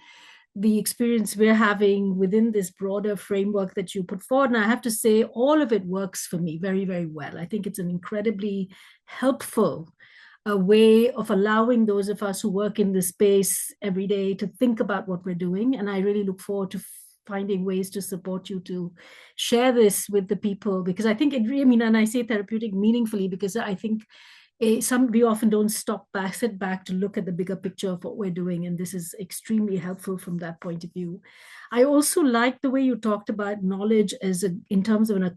the experience we're having within this broader framework that you put forward. And I have to say, all of it works for me very, very well. I think it's an incredibly helpful a way of allowing those of us who work in this space every day to think about what we're doing. And I really look forward to finding ways to support you to share this with the people, because I think it really, I mean, and I say therapeutic meaningfully, because I think we often don't sit back to look at the bigger picture of what we're doing. And this is extremely helpful from that point of view. I also like the way you talked about knowledge in terms of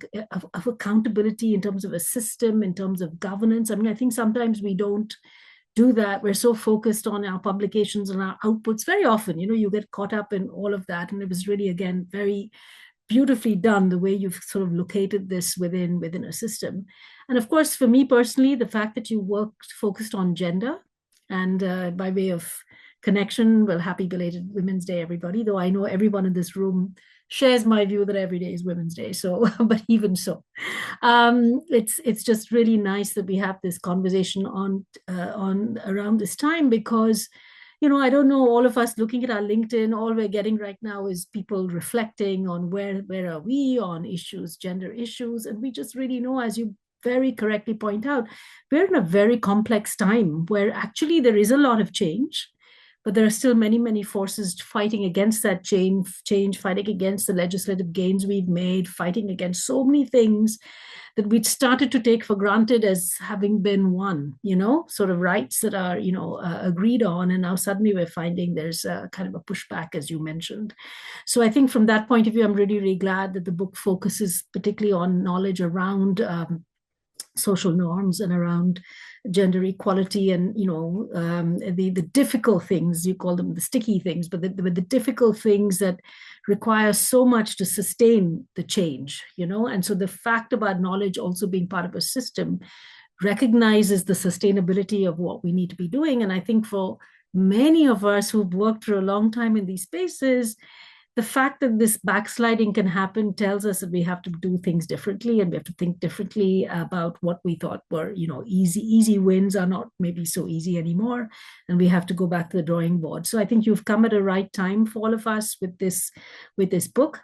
accountability, in terms of a system, in terms of governance. I mean, I think sometimes we don't do that. We're so focused on our publications and our outputs. Very often, you get caught up in all of that. And it was really, again, very beautifully done, the way you've sort of located this within a system. And of course, for me personally, the fact that you focused on gender, and by way of connection, well, happy belated Women's Day, everybody, though I know everyone in this room shares my view that every day is Women's Day. So, but even so, it's just really nice that we have this conversation on around this time, because I don't know, all of us looking at our LinkedIn, all we're getting right now is people reflecting on where are we on issues, gender issues. And we just really know, as you very correctly point out, we're in a very complex time where actually there is a lot of change, but there are still many, many forces fighting against that change, fighting against the legislative gains we've made, fighting against so many things that we'd started to take for granted as having been won, sort of rights that are, agreed on. And now suddenly we're finding there's a kind of a pushback, as you mentioned. So I think from that point of view, I'm really, really glad that the book focuses particularly on knowledge around social norms and around gender equality, and the difficult things, you call them the sticky things, but the difficult things that require so much to sustain the change, and so the fact about knowledge also being part of a system recognizes the sustainability of what we need to be doing. And I think for many of us who've worked for a long time in these spaces, the fact that this backsliding can happen tells us that we have to do things differently, and we have to think differently about what we thought were, easy wins are not maybe so easy anymore, and we have to go back to the drawing board. So I think you've come at a right time for all of us with this book.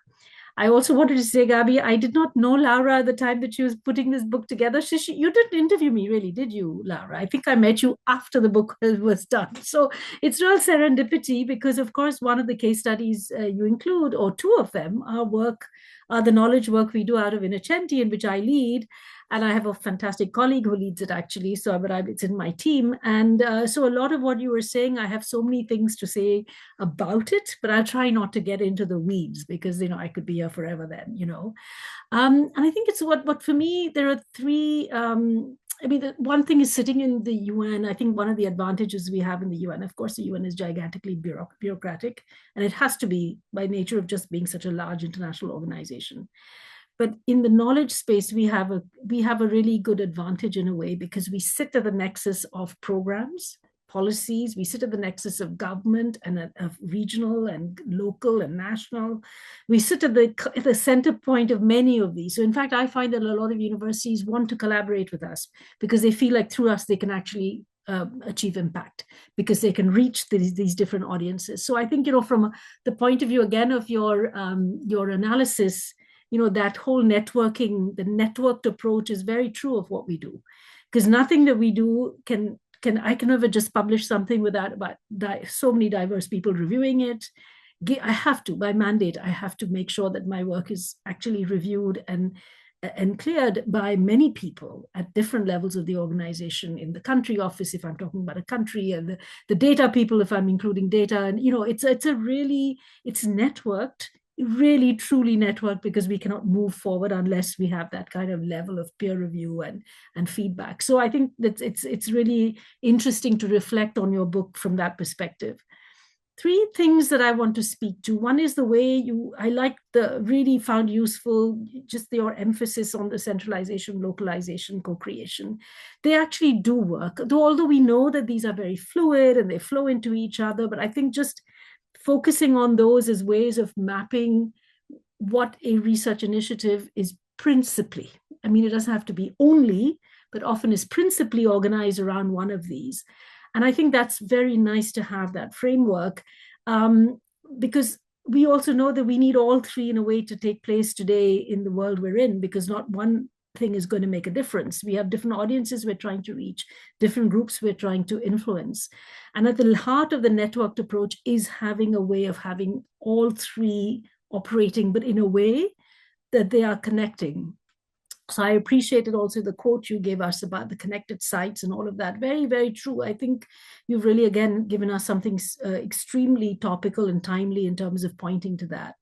I also wanted to say, Gabi, I did not know Laura at the time that she was putting this book together. You didn't interview me, really, did you, Laura? I think I met you after the book was done. So it's real serendipity, because, of course, one of the case studies you include, or two of them, are the knowledge work we do out of Innocenti, in which I lead. And I have a fantastic colleague who leads it, actually. So it's in my team. And so a lot of what you were saying, I have so many things to say about it, but I'll try not to get into the weeds, because, I could be here forever then, And I think it's what for me, there are three. The one thing is sitting in the UN. I think one of the advantages we have in the UN, of course, the UN is gigantically bureaucratic, and it has to be by nature of just being such a large international organization. But in the knowledge space, we have a really good advantage in a way, because we sit at the nexus of programs, policies. We sit at the nexus of government and of regional and local and national. We sit at the center point of many of these. So in fact, I find that a lot of universities want to collaborate with us, because they feel like through us, they can actually achieve impact, because they can reach these different audiences. So I think, from the point of view, again, of your analysis, that whole networking, the networked approach is very true of what we do, because nothing that we do I can never just publish something without so many diverse people reviewing it. I have to, by mandate, I have to make sure that my work is actually reviewed and cleared by many people at different levels of the organization, in the country office, if I'm talking about a country, and the data people, if I'm including data. And, it's networked, really truly networked, because we cannot move forward unless we have that kind of level of peer review and feedback. So I think that it's really interesting to reflect on your book from that perspective. Three things that I want to speak to. One is the way really found useful just your emphasis on the centralization, localization, co-creation. They actually do work, although we know that these are very fluid and they flow into each other. But I think just focusing on those as ways of mapping what a research initiative is principally. I mean, it doesn't have to be only, but often is principally organized around one of these. And I think that's very nice to have that framework, because we also know that we need all three in a way to take place today in the world we're in, because not one thing is going to make a difference. We have different audiences we're trying to reach, different groups we're trying to influence. And at the heart of the networked approach is having a way of having all three operating, but in a way that they are connecting. So I appreciated also the quote you gave us about the connected sites and all of that. Very, very true. I think you've really, again, given us something extremely topical and timely in terms of pointing to that.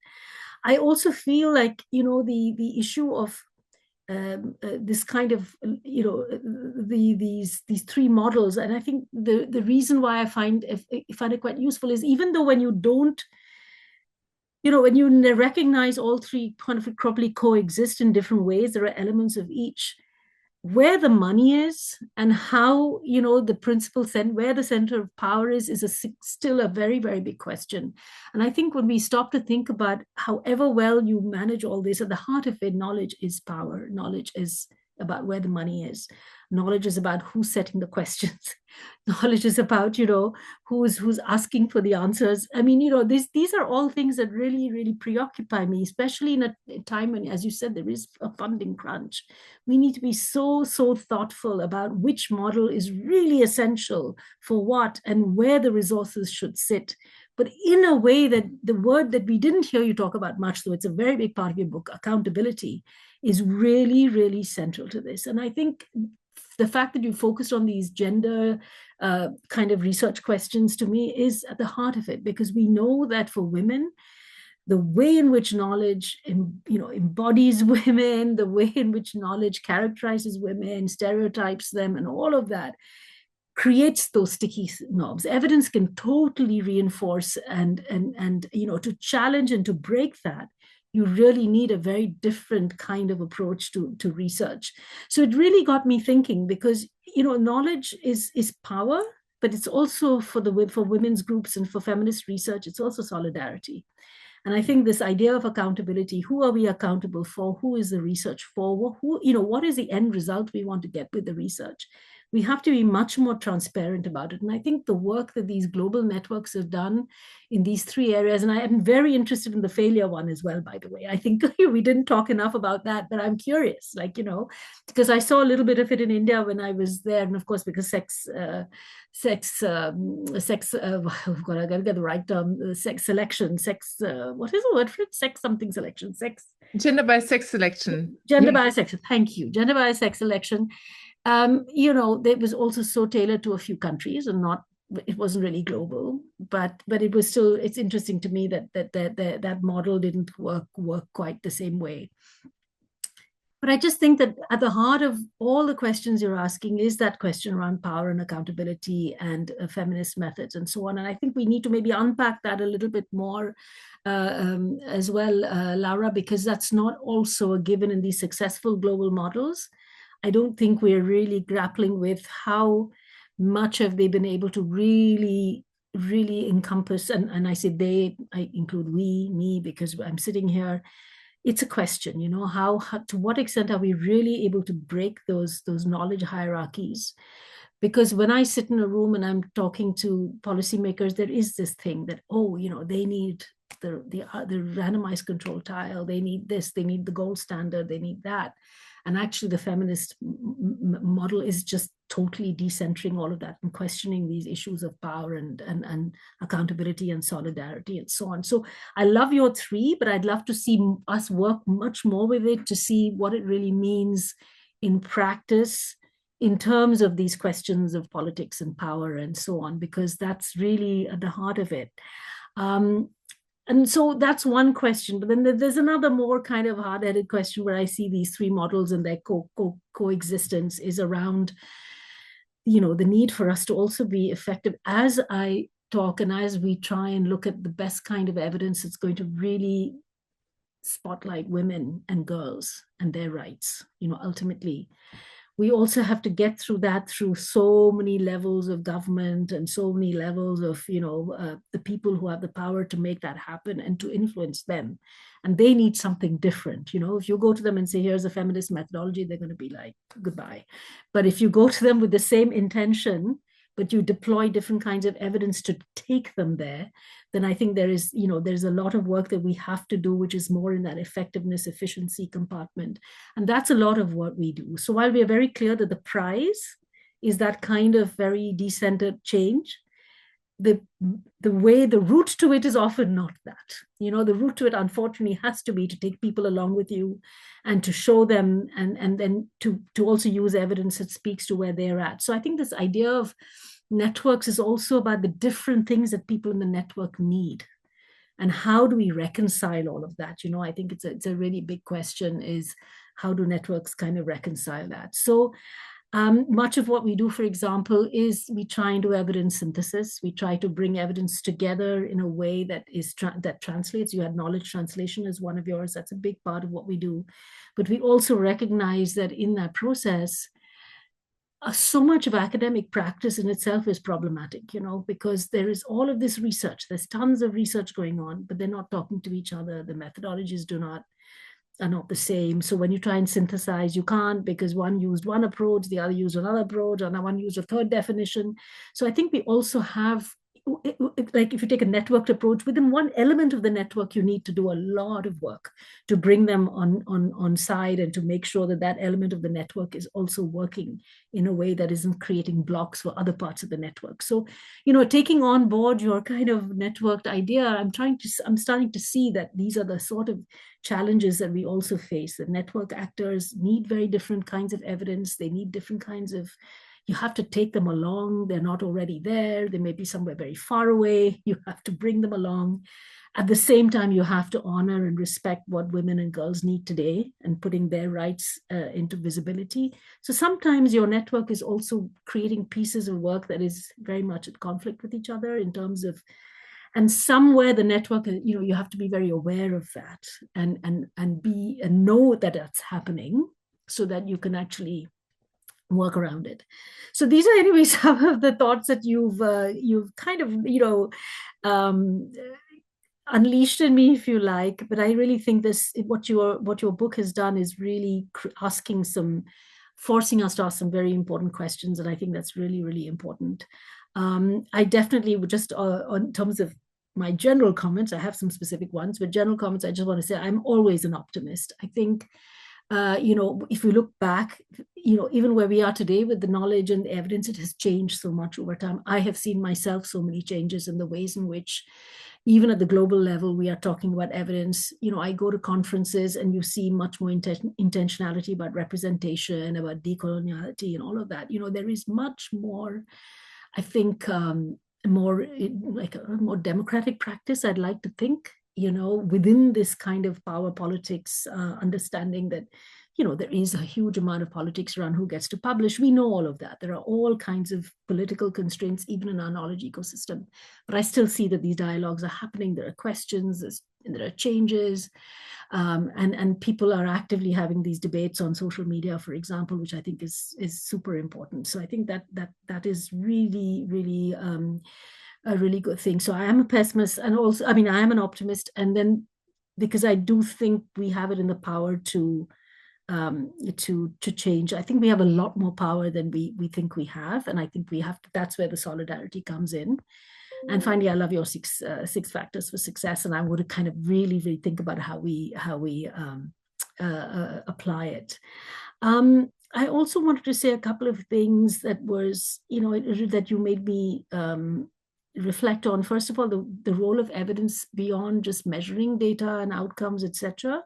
I also feel like, the issue of this kind of, these three models. And I think the reason why I find it quite useful is, even though when you don't, when you recognize all three kind of probably coexist in different ways, there are elements of each. Where the money is and how, the principal where the center of power is still a very, very big question. And I think when we stop to think about however well you manage all this, at the heart of it, knowledge is power. Knowledge is about where the money is. Knowledge is about who's setting the questions. Knowledge is about, who's asking for the answers. I mean, these are all things that really, really preoccupy me, especially in a time when, as you said, there is a funding crunch. We need to be so thoughtful about which model is really essential for what and where the resources should sit. But in a way that the word that we didn't hear you talk about much, though it's a very big part of your book, accountability, is really, really central to this. And I think the fact that you focused on these gender kind of research questions, to me, is at the heart of it, because we know that for women, the way in which knowledge embodies women, the way in which knowledge characterizes women, stereotypes them, and all of that creates those sticky knobs. Evidence can totally reinforce and to challenge and to break that, you really need a very different kind of approach to research. So it really got me thinking, because knowledge is power, but it's also for women's groups and for feminist research, it's also solidarity. And I think this idea of accountability, who are we accountable for? Who is the research for? What is the end result we want to get with the research? We have to be much more transparent about it. And I think the work that these global networks have done in these three areas, and I am very interested in the failure one as well, by the way. I think we didn't talk enough about that, but I'm curious, because I saw a little bit of it in India when I was there. And of course, because I gotta get the right term, sex selection, what is the word for it? Sex something selection, gender-biased sex selection. Gender-biased sex, thank you. Gender-biased sex selection. It was also so tailored to a few countries and it wasn't really global, but it was still, it's interesting to me that model didn't work quite the same way. But I just think that at the heart of all the questions you're asking is that question around power and accountability and feminist methods and so on. And I think we need to maybe unpack that a little bit more as well, Laura, because that's not also a given in these successful global models. I don't think we're really grappling with how much have they been able to really encompass, and I say they, I include me, because I'm sitting here. It's a question, how to what extent are we really able to break those knowledge hierarchies? Because when I sit in a room and I'm talking to policymakers, there is this thing that, they need the randomized control trial, they need this, they need the gold standard, they need that. And actually, the feminist model is just totally decentering all of that and questioning these issues of power and accountability and solidarity and so on. So I love your three, but I'd love to see us work much more with it to see what it really means in practice in terms of these questions of politics and power and so on, because that's really at the heart of it. And so that's one question. But then there's another more kind of hard-headed question where I see these three models and their coexistence is around, the need for us to also be effective as I talk and as we try and look at the best kind of evidence that's going to really spotlight women and girls and their rights, ultimately. We also have to get through that through so many levels of government and so many levels of, the people who have the power to make that happen and to influence them. And they need something different. If you go to them and say, here's a feminist methodology, they're going to be like, goodbye. But if you go to them with the same intention, but you deploy different kinds of evidence to take them there, then I think there's a lot of work that we have to do, which is more in that effectiveness, efficiency compartment. And that's a lot of what we do. So while we are very clear that the prize is that kind of very decentered change, the route to it is often not that. The route to it, unfortunately, has to be to take people along with you and to show them and then to also use evidence that speaks to where they're at. So I think this idea of networks is also about the different things that people in the network need. And how do we reconcile all of that? I think it's a really big question, is how do networks kind of reconcile that? So much of what we do, for example, is we try and do evidence synthesis. We try to bring evidence together in a way that that translates. You had knowledge translation as one of yours. That's a big part of what we do. But we also recognize that in that process, so much of academic practice in itself is problematic, because there is all of this research. There's tons of research going on, but they're not talking to each other. The methodologies are not the same. So when you try and synthesize, you can't, because one used one approach, the other used another approach, and one used a third definition. So I think we also have, like if you take a networked approach, within one element of the network, you need to do a lot of work to bring them on side and to make sure that that element of the network is also working in a way that isn't creating blocks for other parts of the network. So, taking on board your kind of networked idea, I'm starting to see that these are the sort of challenges that we also face. The network actors need very different kinds of evidence. They need different kinds of, you have to take them along. They're not already there. They may be somewhere very far away. You have to bring them along. At the same time, you have to honor and respect what women and girls need today and putting their rights into visibility. So sometimes your network is also creating pieces of work that is very much at conflict with each other in terms of, and somewhere the network, you have to be very aware of that and know that that's happening so that you can actually work around it. So these are anyway some of the thoughts that you've kind of um, unleashed in me, if you like. But I really think what your book has done is really forcing us to ask some very important questions, and I think that's really, really important. I definitely would just on terms of my general comments, I have some specific ones, but general comments, I just want to say I'm always an optimist. I think if we look back, even where we are today with the knowledge and the evidence, it has changed so much over time. I have seen myself so many changes in the ways in which, even at the global level, we are talking about evidence. I go to conferences and you see much more intentionality about representation, about decoloniality and all of that. There is much more, I think, more like a more democratic practice, I'd like to think, within this kind of power politics, understanding that, there is a huge amount of politics around who gets to publish. We know all of that. There are all kinds of political constraints, even in our knowledge ecosystem. But I still see that these dialogues are happening. There are questions, there are changes, and people are actively having these debates on social media, for example, which I think is super important. So I think that is really, really a really good thing. So I am a pessimist, and also, I am an optimist. And then, because I do think we have it in the power to change. I think we have a lot more power than we think we have, and I think we have to, that's where the solidarity comes in. And finally, I love your six factors for success, and I would kind of really, really think about how we apply it. I also wanted to say a couple of things that was, that you made me reflect on. First of all, the role of evidence beyond just measuring data and outcomes, etc.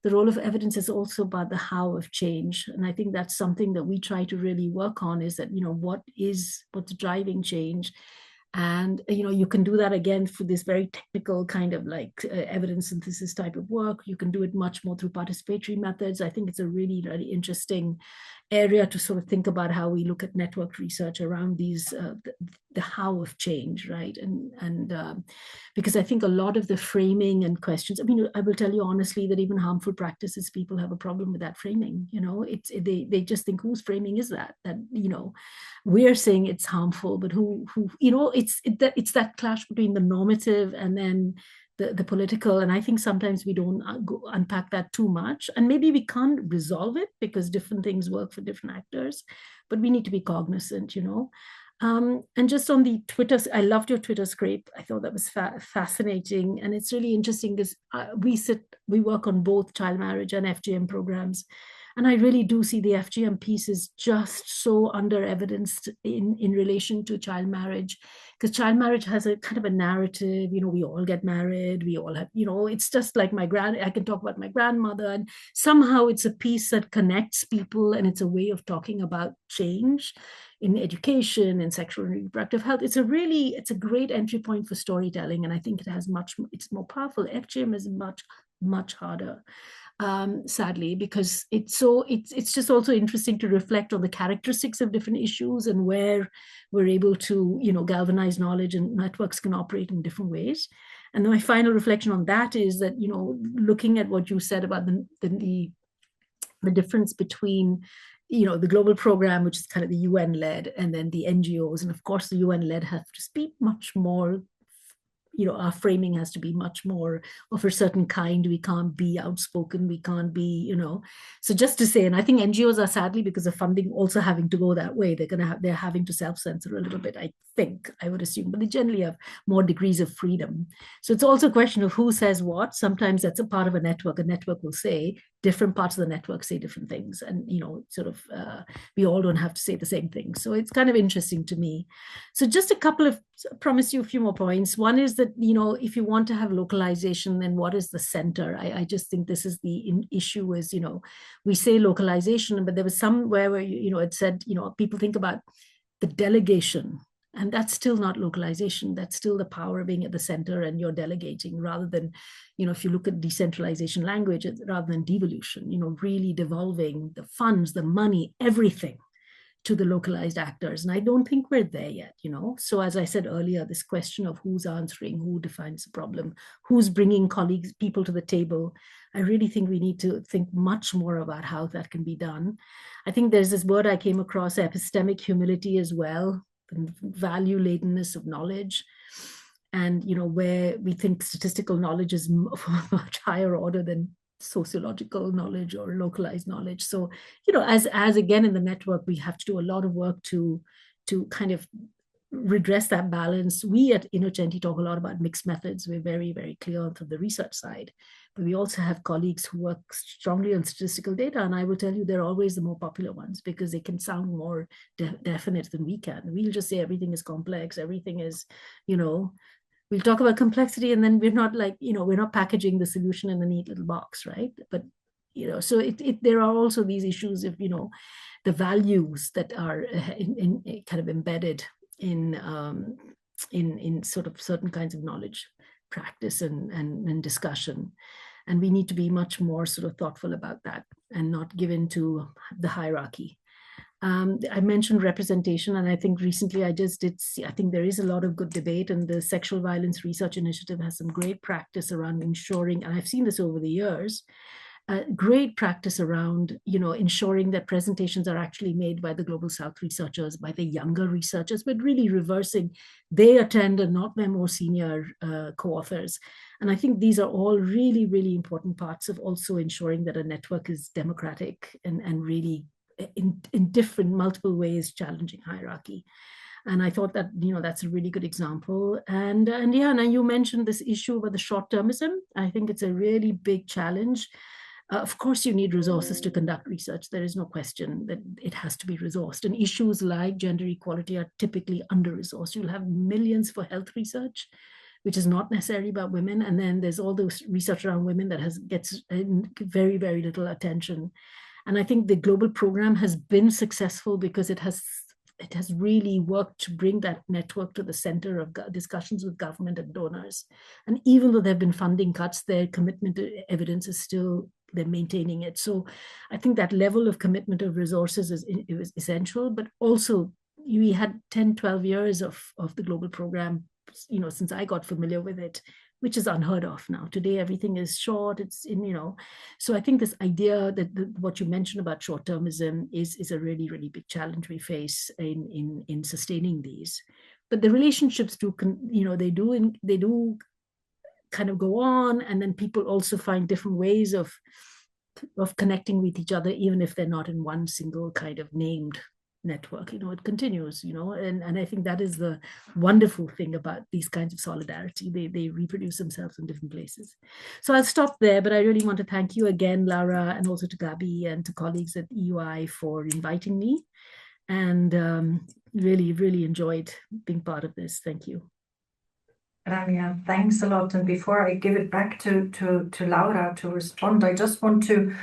The role of evidence is also about the how of change. And I think that's something that we try to really work on, is that, what's driving change. And, you can do that again for this very technical kind of like evidence synthesis type of work. You can do it much more through participatory methods. I think it's a really, really interesting area to sort of think about how we look at network research around these, the how of change, right? And because I think a lot of the framing and questions, I will tell you honestly that even harmful practices, people have a problem with that framing. They just think, whose framing is that? That, we're saying it's harmful, but who it's that clash between the normative and then the political. And I think sometimes we don't unpack that too much, and maybe we can't resolve it because different things work for different actors, but we need to be cognizant. And just on the Twitter, I loved your Twitter scrape. I thought that was fascinating, and it's really interesting because we work on both child marriage and FGM programs. And I really do see the FGM piece is just so under evidenced in relation to child marriage, because child marriage has a kind of a narrative, we all get married, we all have, it's just like I can talk about my grandmother, and somehow it's a piece that connects people, and it's a way of talking about change in education and sexual and reproductive health. It's a great entry point for storytelling. And I think it's more powerful. FGM is much harder. Sadly, because it's just also interesting to reflect on the characteristics of different issues and where we're able to, galvanize knowledge, and networks can operate in different ways. And my final reflection on that is that, looking at what you said about the difference between, the global program, which is kind of the UN-led, and then the NGOs. And of course, the UN-led have to speak much more, our framing has to be much more of a certain kind. We can't be outspoken. We can't be, So just to say, and I think NGOs are, sadly, because of funding, also having to go that way. They're having to self-censor a little bit, I would assume, but they generally have more degrees of freedom. So it's also a question of who says what. Sometimes that's a part of a network. A network will say, different parts of the network say different things, and we all don't have to say the same thing. So it's kind of interesting to me. So just promise you a few more points. One is that, if you want to have localization, then what is the center? I just think this is the issue is, we say localization, but there was somewhere where, it said, people think about the delegation And that's still not localization. That's still the power being at the center and you're delegating rather than, if you look at decentralization language, rather than devolution, really devolving the funds, the money, everything to the localized actors. And I don't think we're there yet, So as I said earlier, this question of who's answering, who defines the problem, who's bringing colleagues, people to the table, I really think we need to think much more about how that can be done. I think there's this word I came across, epistemic humility as well, the value ladenness of knowledge. And, where we think statistical knowledge is of a much higher order than sociological knowledge or localized knowledge. So, as again in the network, we have to do a lot of work to kind of redress that balance. We at Innocenti talk a lot about mixed methods. We're very, very clear from the research side. But we also have colleagues who work strongly on statistical data. And I will tell you, they're always the more popular ones because they can sound more definite than we can. We'll just say everything is complex. Everything is, we'll talk about complexity and then we're not we're not packaging the solution in a neat little box, right? But, so there are also these issues of, the values that are in kind of embedded in sort of certain kinds of knowledge practice and discussion. And we need to be much more sort of thoughtful about that and not give in to the hierarchy. I mentioned representation, and I think recently I think there is a lot of good debate, and the Sexual Violence Research Initiative has some great practice around ensuring, and I've seen this over the years, great practice around, ensuring that presentations are actually made by the Global South researchers, by the younger researchers, but really reversing, they attend and not their more senior co-authors. And I think these are all really, really important parts of also ensuring that a network is democratic and really in different multiple ways challenging hierarchy. And I thought that, that's a really good example. And yeah, now you mentioned this issue about the short-termism. I think it's a really big challenge. Of course, you need resources to conduct research. There is no question that it has to be resourced. And issues like gender equality are typically under-resourced. You'll have millions for health research, which is not necessarily about women. And then there's all this research around women that gets very, very little attention. And I think the global program has been successful because it has really worked to bring that network to the center of discussions with government and donors. And even though there have been funding cuts, their commitment to evidence is still, they're maintaining it. So I think that level of commitment of resources is essential, but also we had 10, 12 years of the global program, since I got familiar with it, which is unheard of now. Today, everything is short. It's so I think this idea that what you mentioned about short-termism is a really, really big challenge we face in sustaining these. But the relationships do, they do kind of go on, and then people also find different ways of connecting with each other, even if they're not in one single kind of named network. It continues, and I think that is the wonderful thing about these kinds of solidarity. They reproduce themselves in different places. So I'll stop there, but I really want to thank you again, Lara, and also to Gabi and to colleagues at EUI for inviting me, and really, really enjoyed being part of this. Thank you. Rania, thanks a lot. And before I give it back to Laura to respond, I just want to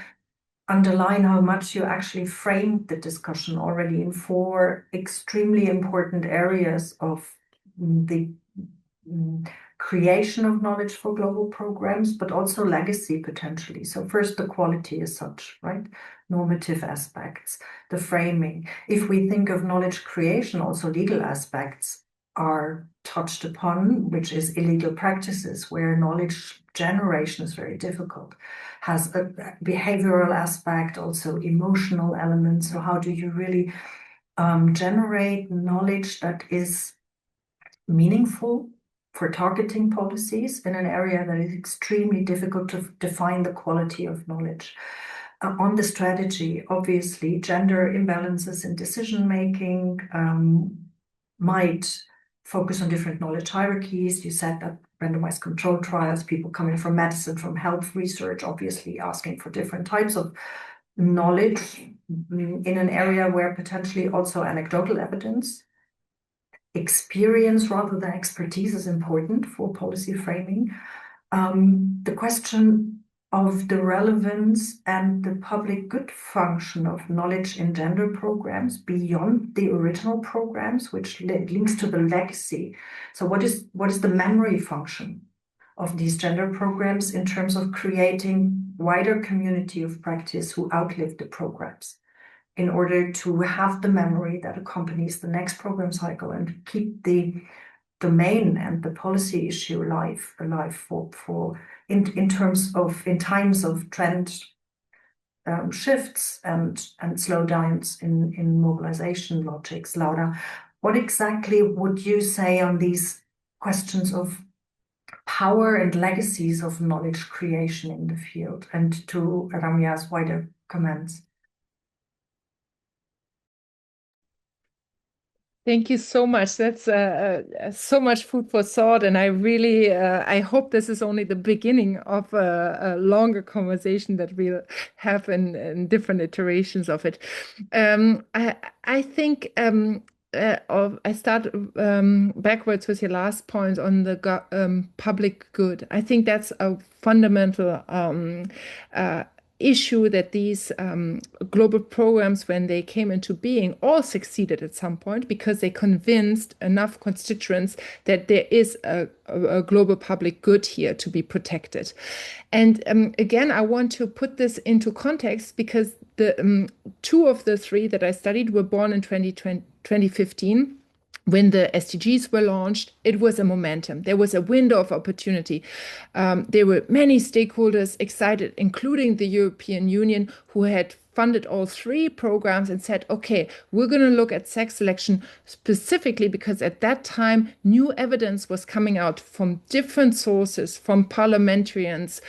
underline how much you actually framed the discussion already in 4 extremely important areas of the creation of knowledge for global programs, but also legacy potentially. So first, the quality as such, right? Normative aspects, the framing. If we think of knowledge creation, also legal aspects are touched upon, which is illegal practices where knowledge generation is very difficult, has a behavioral aspect, also emotional elements. So how do you really generate knowledge that is meaningful for targeting policies in an area that is extremely difficult to define the quality of knowledge? On the strategy, obviously, gender imbalances in decision-making might focus on different knowledge hierarchies. You said that randomized control trials, people coming from medicine, from health research, obviously asking for different types of knowledge in an area where potentially also anecdotal evidence, experience rather than expertise is important for policy framing. The question of the relevance and the public good function of knowledge in gender programs beyond the original programs, which links to the legacy. So what is the memory function of these gender programs in terms of creating wider community of practice who outlive the programs, in order to have the memory that accompanies the next program cycle and keep the domain and the policy issue alive for in times of trend shifts and slowdowns in mobilization logics. Laura, what exactly would you say on these questions of power and legacies of knowledge creation in the field, and to Ramya's wider comments? Thank you so much. That's so much food for thought, and I really I hope this is only the beginning of a longer conversation that we'll have in different iterations of it. I think I start backwards with your last point on the public good. I think that's a fundamental issue, that these global programs, when they came into being, all succeeded at some point because they convinced enough constituents that there is a global public good here to be protected. And again, I want to put this into context because the two of the three that I studied were born in 2015. When the SDGs were launched, it was a momentum. There was a window of opportunity. There were many stakeholders excited, including the European Union, who had funded all three programs and said, okay, we're going to look at sex selection specifically because at that time, new evidence was coming out from different sources, from parliamentarians,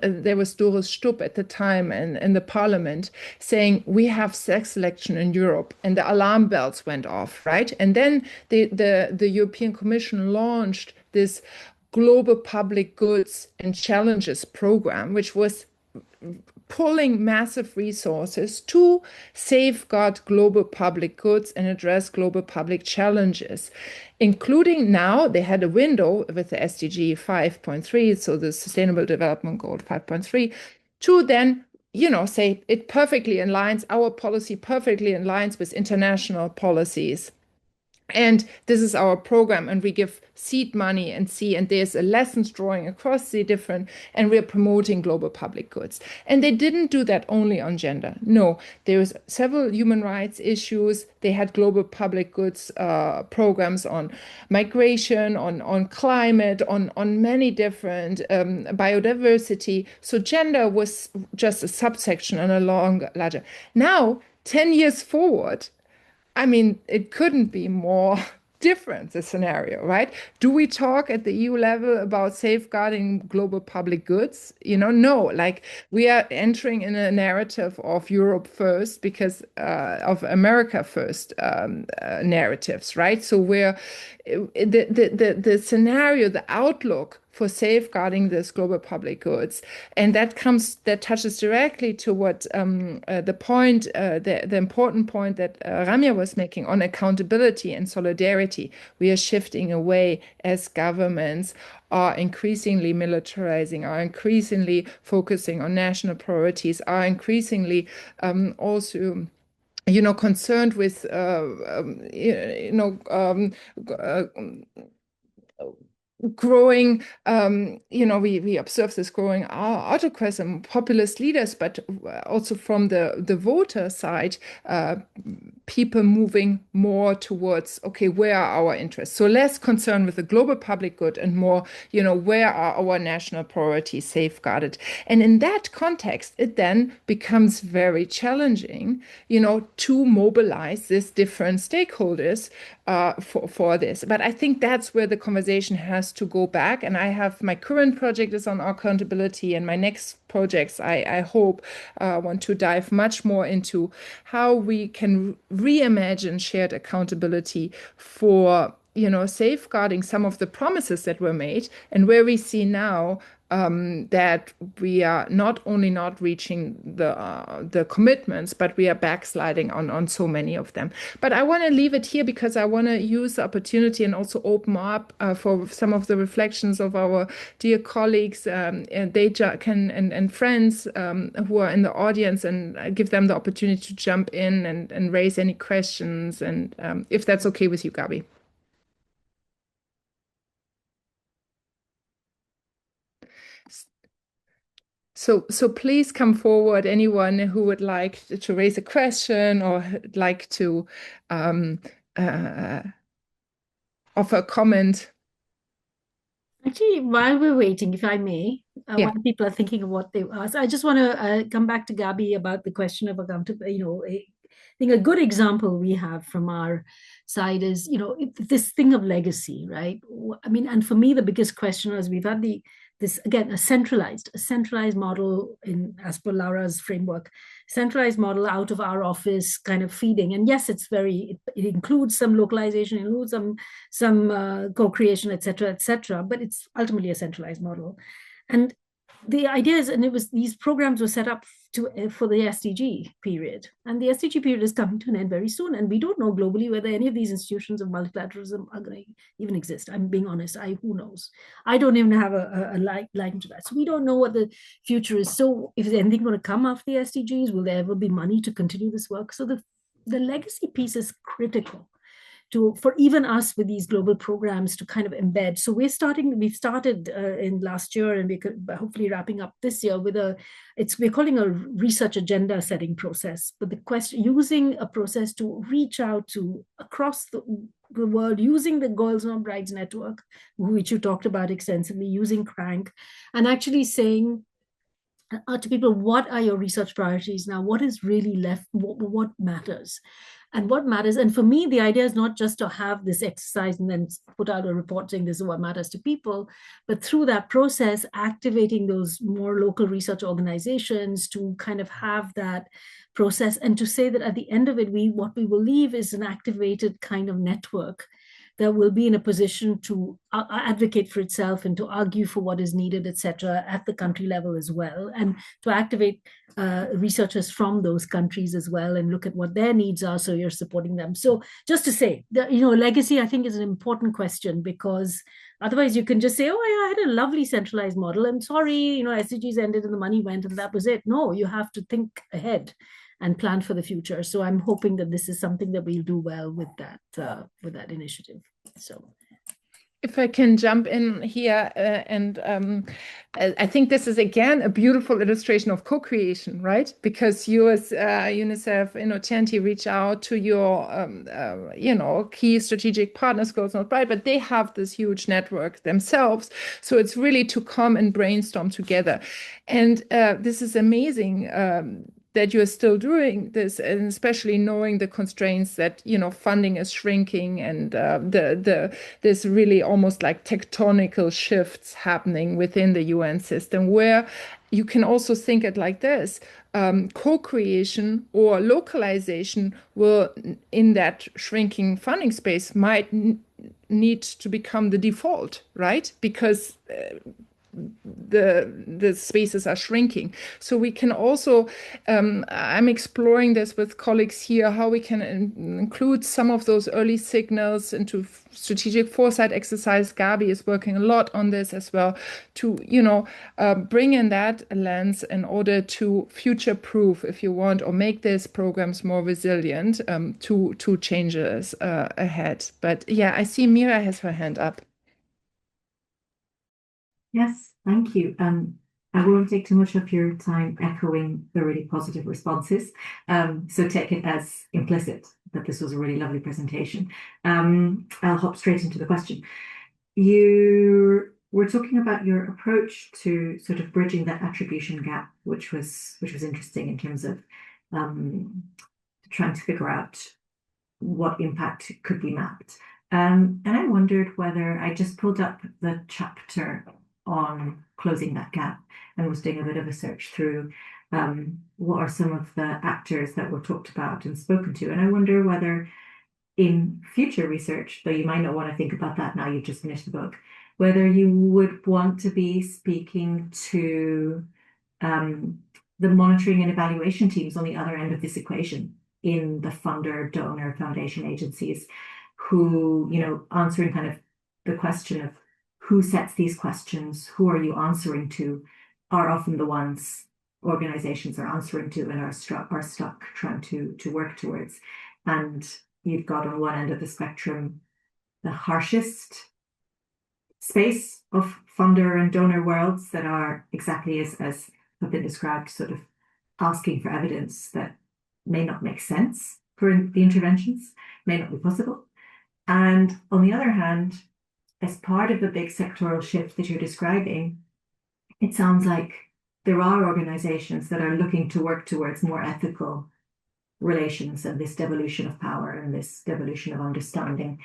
there was Doris Stupp at the time in the parliament saying, we have sex selection in Europe, and the alarm bells went off, right? And then the European Commission launched this Global Public Goods and Challenges program, which was pulling massive resources to safeguard global public goods and address global public challenges, including now they had a window with the SDG 5.3, so the Sustainable Development Goal 5.3, to then say it perfectly aligns, our policy perfectly aligns with international policies. And this is our program, and we give seed money and there's a lessons drawing across the different, and we're promoting global public goods. And they didn't do that only on gender. No, there was several human rights issues. They had global public goods programs on migration, on climate, on many different biodiversity. So gender was just a subsection and a larger. Now, 10 years forward, I mean, it couldn't be more different, the scenario, right? Do we talk at the EU level about safeguarding global public goods? No, like we are entering in a narrative of Europe first because of America first narratives, right? So the scenario, the outlook for safeguarding this global public goods, and that touches directly to what the important point that Ramya was making on accountability and solidarity. We are shifting away as governments are increasingly militarizing, are increasingly focusing on national priorities, are increasingly also concerned with growing, we observe this growing autocracy, populist leaders, but also from the voter side, people moving more towards, okay, where are our interests? So less concerned with the global public good and more, where are our national priorities safeguarded? And in that context, it then becomes very challenging, to mobilize these different stakeholders for this. But I think that's where the conversation has to go back. And my current project is on accountability, and my next projects, I hope, want to dive much more into how we can reimagine shared accountability for, safeguarding some of the promises that were made, and where we see now that we are not only not reaching the commitments, but we are backsliding on so many of them. But I want to leave it here because I want to use the opportunity and also open up for some of the reflections of our dear colleagues and and friends who are in the audience, and give them the opportunity to jump in and raise any questions, and if that's okay with you, Gabi. So please come forward, anyone who would like to raise a question or like to um, uh, offer a comment. Actually, while we're waiting, if I may, Yeah. while people are thinking of what they asked, I just want to come back to Gabi about the question of accountability. I think a good example we have from our side is, this thing of legacy, right? I mean, and for me, the biggest question is we've had this again a centralized model in as per Laura's framework, centralized model out of our office kind of feeding. And yes, it includes some localization, it includes some co-creation, et cetera, but it's ultimately a centralized model. And the idea is, and these programs were set up for the SDG period, and the SDG period is coming to an end very soon, and we don't know globally whether any of these institutions of multilateralism are going to even exist. I'm being honest. Who knows? I don't even have a line to that, so we don't know what the future is. So, if there's anything going to come after the SDGs, will there ever be money to continue this work? So the legacy piece is critical for even us with these global programs to kind of embed. So we've started in last year, and we could hopefully wrapping up this year with we're calling a research agenda setting process, but the question, using a process to reach out to across the world, using the Girls Not Brides network, which you talked about extensively, using Crank, and actually saying to people, what are your research priorities now? What is really left? What matters? And what matters? And for me, the idea is not just to have this exercise and then put out a report saying this is what matters to people, but through that process, activating those more local research organizations to kind of have that process, and to say that at the end of it, what we will leave is an activated kind of network that will be in a position to advocate for itself and to argue for what is needed, et cetera, at the country level as well, and to activate researchers from those countries as well and look at what their needs are, so you're supporting them. So just to say that, legacy, I think, is an important question, because otherwise you can just say, oh, yeah, I had a lovely centralized model, and sorry, SDGs ended and the money went and that was it. No, you have to think ahead and plan for the future. So I'm hoping that this is something that we'll do well with that initiative. So, if I can jump in here, I think this is again a beautiful illustration of co-creation, right? Because you as UNICEF, TNT reach out to your, key strategic partners, Girls Not Bright, but they have this huge network themselves. So it's really to come and brainstorm together. And this is amazing. That you're still doing this, and especially knowing the constraints that funding is shrinking, and there's really almost like tectonical shifts happening within the UN system, where you can also think it like this: co-creation or localization will, in that shrinking funding space, might need to become the default, right? Because the spaces are shrinking. So we can also, I'm exploring this with colleagues here, how we can include some of those early signals into strategic foresight exercise. Gabi is working a lot on this as well, to bring in that lens in order to future-proof, if you want, or make these programs more resilient to changes ahead. But yeah, I see Mira has her hand up. Yes, thank you. I won't take too much of your time echoing the really positive responses. So take it as implicit that this was a really lovely presentation. I'll hop straight into the question. You were talking about your approach to sort of bridging that attribution gap, which was interesting in terms of trying to figure out what impact could be mapped. And I wondered whether I just pulled up the chapter on closing that gap and was doing a bit of a search through what are some of the actors that were talked about and spoken to. And I wonder whether in future research, though you might not want to think about that now, you've just finished the book, whether you would want to be speaking to the monitoring and evaluation teams on the other end of this equation in the funder, donor, foundation agencies who, you know, answering kind of the question of who sets these questions, who are you answering to, are often the ones organizations are answering to and are stuck trying to work towards. And you've got on one end of the spectrum the harshest space of funder and donor worlds that are exactly as have been described, sort of asking for evidence that may not make sense for the interventions, may not be possible. And on the other hand, as part of the big sectoral shift that you're describing, it sounds like there are organizations that are looking to work towards more ethical relations and this devolution of power and this devolution of understanding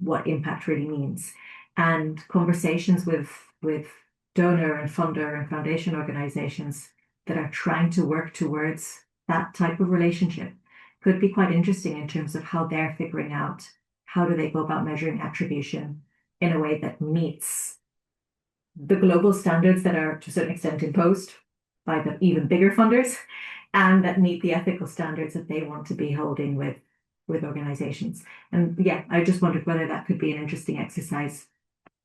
what impact really means. And conversations with donor and funder and foundation organizations that are trying to work towards that type of relationship could be quite interesting in terms of how they're figuring out how do they go about measuring attribution in a way that meets the global standards that are to a certain extent imposed by the even bigger funders and that meet the ethical standards that they want to be holding with organizations. And yeah, I just wondered whether that could be an interesting exercise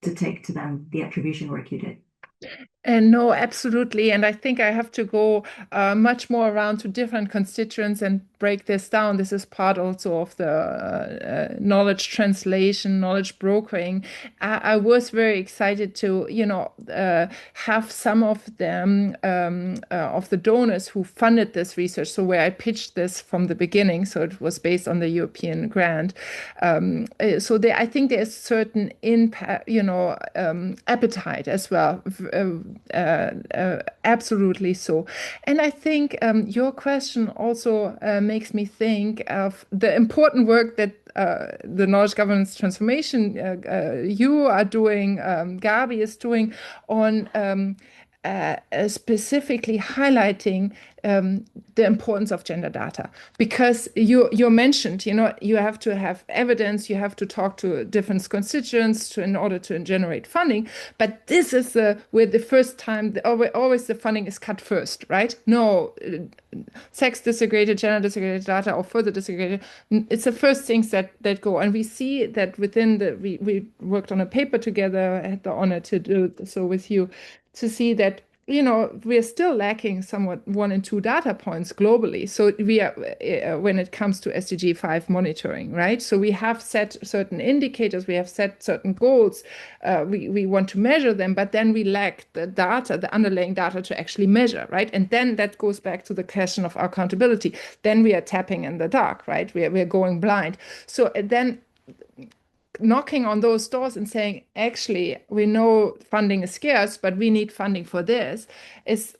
to take to them, the attribution work you did. And no, absolutely. And I think I have to go much more around to different constituents and break this down. This is part also of the knowledge translation, knowledge brokering. I was very excited to, you know, have some of them, of the donors who funded this research. So where I pitched this from the beginning, so it was based on the European grant. So I think there's certain impact, you know, appetite as well. Absolutely so. And I think your question also makes me think of the important work that the knowledge governance transformation you are doing, Gabi is doing on specifically highlighting the importance of gender data, because you mentioned, you know, you have to have evidence, you have to talk to different constituents in order to generate funding. But this is where the first time always the funding is cut first, right? No, sex disaggregated, gender disaggregated data, or further disaggregated. It's the first things that go, and we see that within we worked on a paper together. I had the honor to do so with you, to see that, you know, we're still lacking somewhat 1 and 2 data points globally. So we are, when it comes to SDG 5 monitoring, right? So we have set certain indicators, we have set certain goals, we want to measure them, but then we lack the data, the underlying data to actually measure, right? And then that goes back to the question of accountability. Then we are tapping in the dark, right? We're going blind. So then knocking on those doors and saying, actually, we know funding is scarce, but we need funding for this is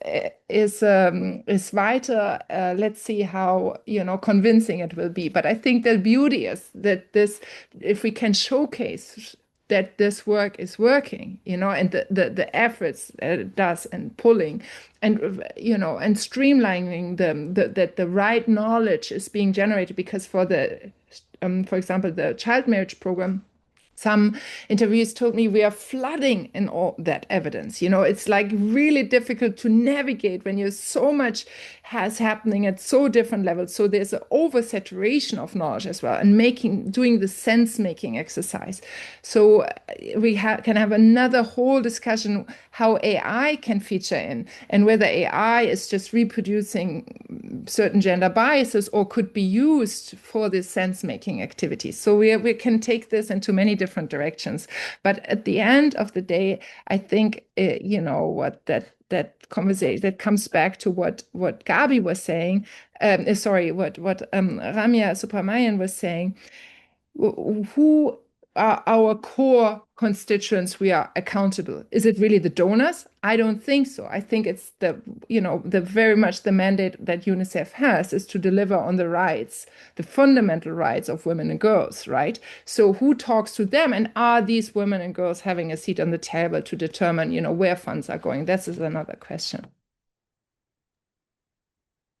vital. Let's see how, you know, convincing it will be. But I think the beauty is that this, if we can showcase that this work is working, you know, and the efforts that it does and pulling and, you know, and streamlining them, that the right knowledge is being generated. Because for example, the child marriage program, some interviews told me we are flooding in all that evidence. You know, it's like really difficult to navigate when you're so much has happening at so different levels. So there's an oversaturation of knowledge as well, and doing the sense-making exercise. So we can have another whole discussion how AI can feature in, and whether AI is just reproducing certain gender biases or could be used for this sense-making activities. So we can take this into many different directions. But at the end of the day, I think, you know, what that conversation that comes back to what Gabi was saying, what Ramya Subramanian was saying, who are our core constituents we are accountable? Is it really the donors? I don't think so. I think it's the very much the mandate that UNICEF has is to deliver on the rights, the fundamental rights of women and girls, right? So who talks to them, and are these women and girls having a seat on the table to determine, you know, where funds are going? This is another question.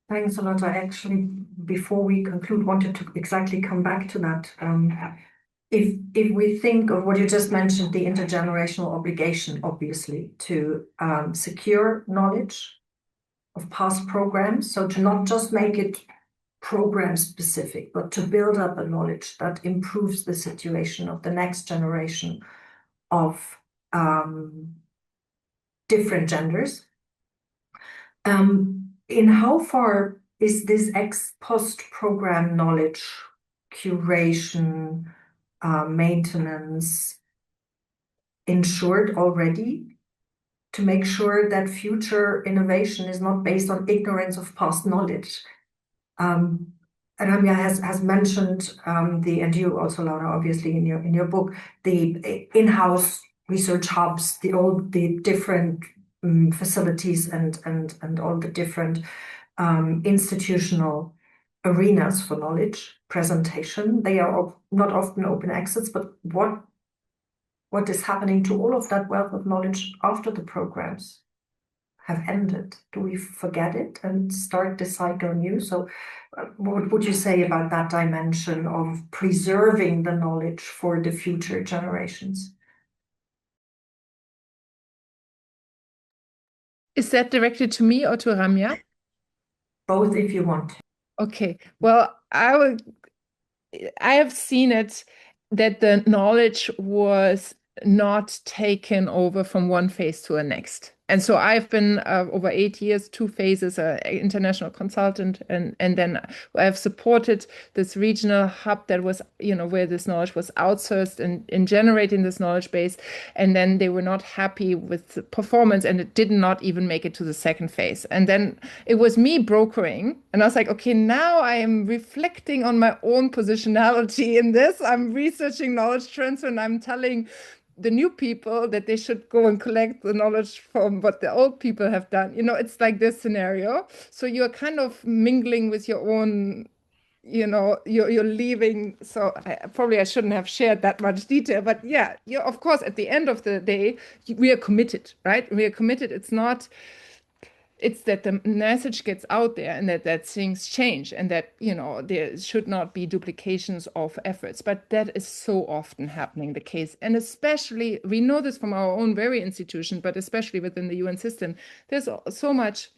Thanks a lot. I actually, before we conclude, wanted to exactly come back to that. If we think of what you just mentioned, the intergenerational obligation, obviously, to secure knowledge of past programs, so to not just make it program specific, but to build up a knowledge that improves the situation of the next generation of different genders. In how far is this ex post program knowledge curation, maintenance ensured already to make sure that future innovation is not based on ignorance of past knowledge? Ramya has mentioned and you also, Laura, obviously in your book, the in-house research hubs, all the different facilities and all the different institutional arenas for knowledge presentation. They are not often open access, but what is happening to all of that wealth of knowledge after the programs have ended? Do we forget it and start the cycle anew? So what would you say about that dimension of preserving the knowledge for the future generations? Is that directed to me or to Ramya? Both, if you want. Okay. Well, I have seen it that the knowledge was not taken over from one phase to the next. And so I've been over 8 years, 2 phases, an international consultant, and then I've supported this regional hub that was, where this knowledge was outsourced and in generating this knowledge base. And then they were not happy with the performance, and it did not even make it to the second phase. And then it was me brokering, and I was like, okay, now I am reflecting on my own positionality in this. I'm researching knowledge transfer, and I'm telling the new people that they should go and collect the knowledge from what the old people have done. It's like this scenario. So you're kind of mingling with your own, you're leaving. So I shouldn't have shared that much detail, but yeah, of course, at the end of the day, we are committed, right? We are committed. It's that the message gets out there and that things change and that, there should not be duplications of efforts. But that is so often happening the case. And especially, we know this from our own very institution, but especially within the UN system, there's so much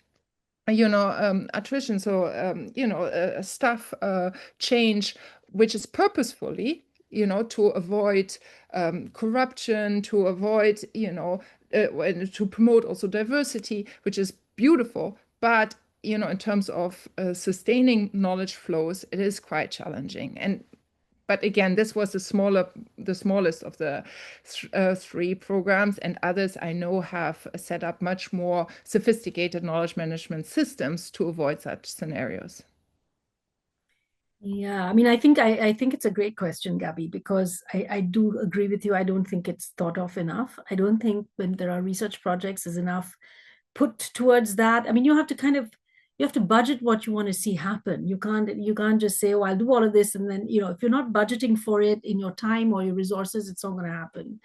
attrition, so staff change, which is purposefully, to avoid corruption, to avoid, to promote also diversity, which is beautiful, but in terms of sustaining knowledge flows, it is quite challenging. But again, this was the smallest of the 3 programs, and others I know have set up much more sophisticated knowledge management systems to avoid such scenarios. Yeah, I mean, I think it's a great question, Gabby, because I do agree with you. I don't think it's thought of enough. I don't think when there are research projects is enough put towards that. I mean, you have to budget what you want to see happen. You can't just say, oh, I'll do all of this, and then, if you're not budgeting for it in your time or your resources, it's not going to happen.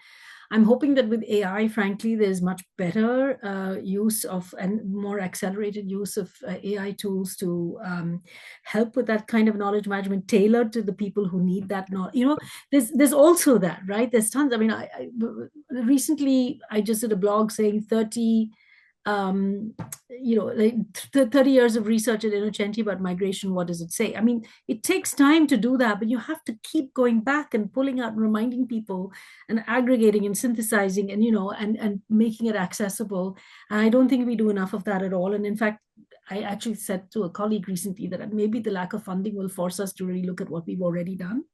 I'm hoping that with AI, frankly, there's much better use of and more accelerated use of AI tools to help with that kind of knowledge management tailored to the people who need that knowledge. There's also that, right? There's tons. I mean, recently I just did a blog saying 30 like 30 years of research at Innocenti about migration. What does it say? I mean, it takes time to do that, but you have to keep going back and pulling out and reminding people and aggregating and synthesizing and, and making it accessible. And I don't think we do enough of that at all. And in fact, I actually said to a colleague recently that maybe the lack of funding will force us to really look at what we've already done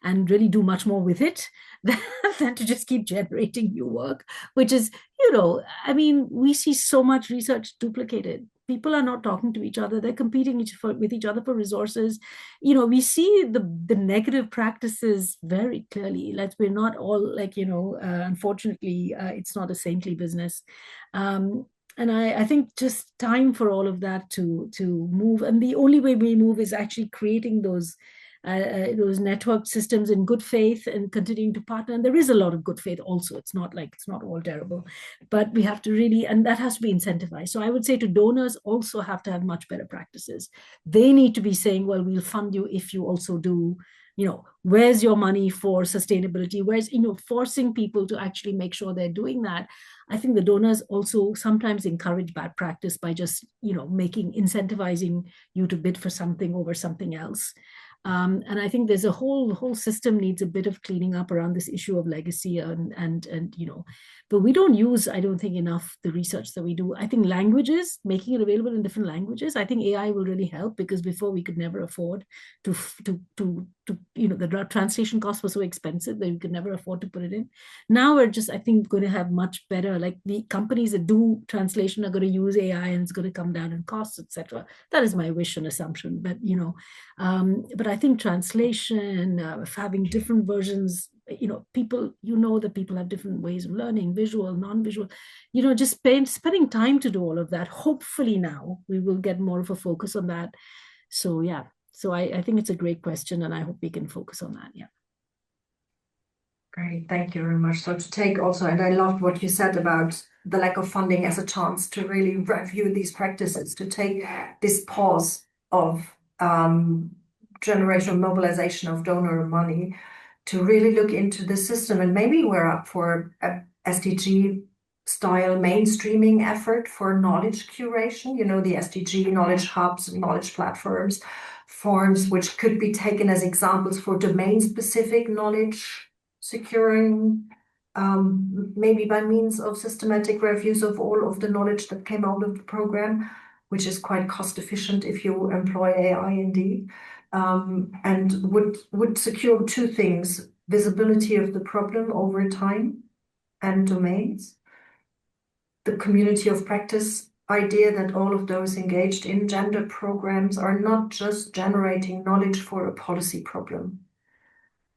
and really do much more with it than to just keep generating new work, which is, I mean, we see so much research duplicated. People are not talking to each other. They're competing with each other for resources. We see the negative practices very clearly. We're not all like, unfortunately, it's not a saintly business. And I think just time for all of that to move. And the only way we move is actually creating those those network systems in good faith and continuing to partner. And there is a lot of good faith also. It's not like it's not all terrible, but we have to really, and that has to be incentivized. So I would say to donors also have to have much better practices. They need to be saying, well, we'll fund you if you also do, where's your money for sustainability? Where's, forcing people to actually make sure they're doing that. I think the donors also sometimes encourage bad practice by just, incentivizing you to bid for something over something else. And I think there's a whole system needs a bit of cleaning up around this issue of legacy and but we don't use, I don't think, enough the research that we do. I think languages, making it available in different languages, I think AI will really help, because before we could never afford to the translation costs were so expensive that we could never afford to put it in. Now we're just, I think, going to have much better, like the companies that do translation are going to use AI and it's going to come down in costs, etc. That is my wish and assumption. But but I think translation, having different versions, people, that people have different ways of learning, visual, non-visual, just spending time to do all of that. Hopefully now we will get more of a focus on that. So yeah, so I think it's a great question, and I hope we can focus on that. Yeah. Great, thank you very much. So to take also, and I loved what you said about the lack of funding as a chance to really review these practices, to take this pause of generational mobilization of donor money, to really look into the system. And maybe we're up for a SDG style mainstreaming effort for knowledge curation, the SDG knowledge hubs, knowledge platforms, forms which could be taken as examples for domain specific knowledge securing, maybe by means of systematic reviews of all of the knowledge that came out of the program, which is quite cost efficient if you employ AI indeed, and would secure two things: visibility of the problem over time and domains, the community of practice idea that all of those engaged in gender programs are not just generating knowledge for a policy problem,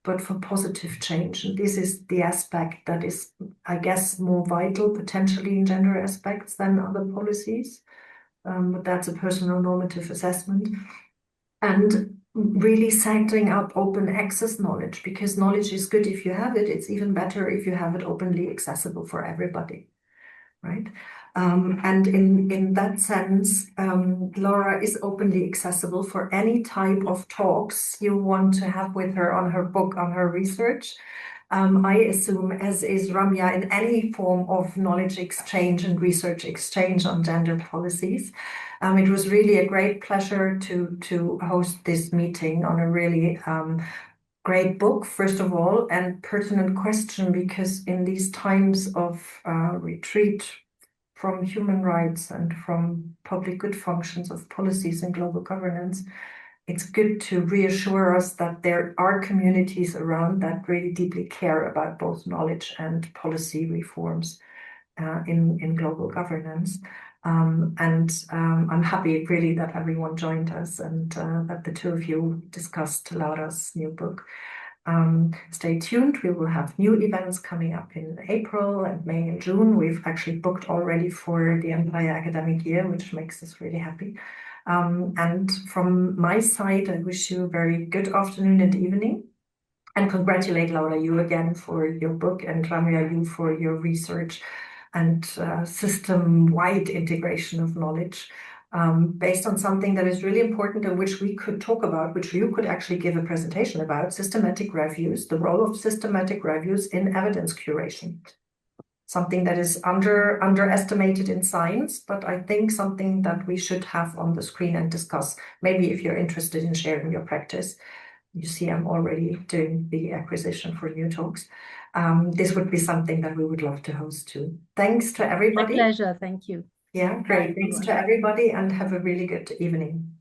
but for positive change. And this is the aspect that is, I guess, more vital potentially in gender aspects than other policies. But that's a personal normative assessment. And really setting up open access knowledge, because knowledge is good if you have it. It's even better if you have it openly accessible for everybody, right? And in that sense, Laura is openly accessible for any type of talks you want to have with her on her book, on her research. I assume, as is Ramya, in any form of knowledge exchange and research exchange on gender policies. It was really a great pleasure to host this meeting on a really great book, first of all, and pertinent question, because in these times of retreat from human rights and from public good functions of policies and global governance, it's good to reassure us that there are communities around that really deeply care about both knowledge and policy reforms in global governance. I'm happy really that everyone joined us and that the two of you discussed Laura's new book. Stay tuned. We will have new events coming up in April and May and June. We've actually booked already for the entire academic year, which makes us really happy. And from my side, I wish you a very good afternoon and evening, and congratulate Laura, you again for your book, and Ramya, you for your research and system-wide integration of knowledge based on something that is really important and which we could talk about, which you could actually give a presentation about: systematic reviews, the role of systematic reviews in evidence curation. Something that is underestimated in science, but I think something that we should have on the screen and discuss. Maybe if you're interested in sharing your practice. You see, I'm already doing the acquisition for new talks. This would be something that we would love to host too. Thanks to everybody. My pleasure. Thank you. Yeah, great. Thanks to everybody, and have a really good evening.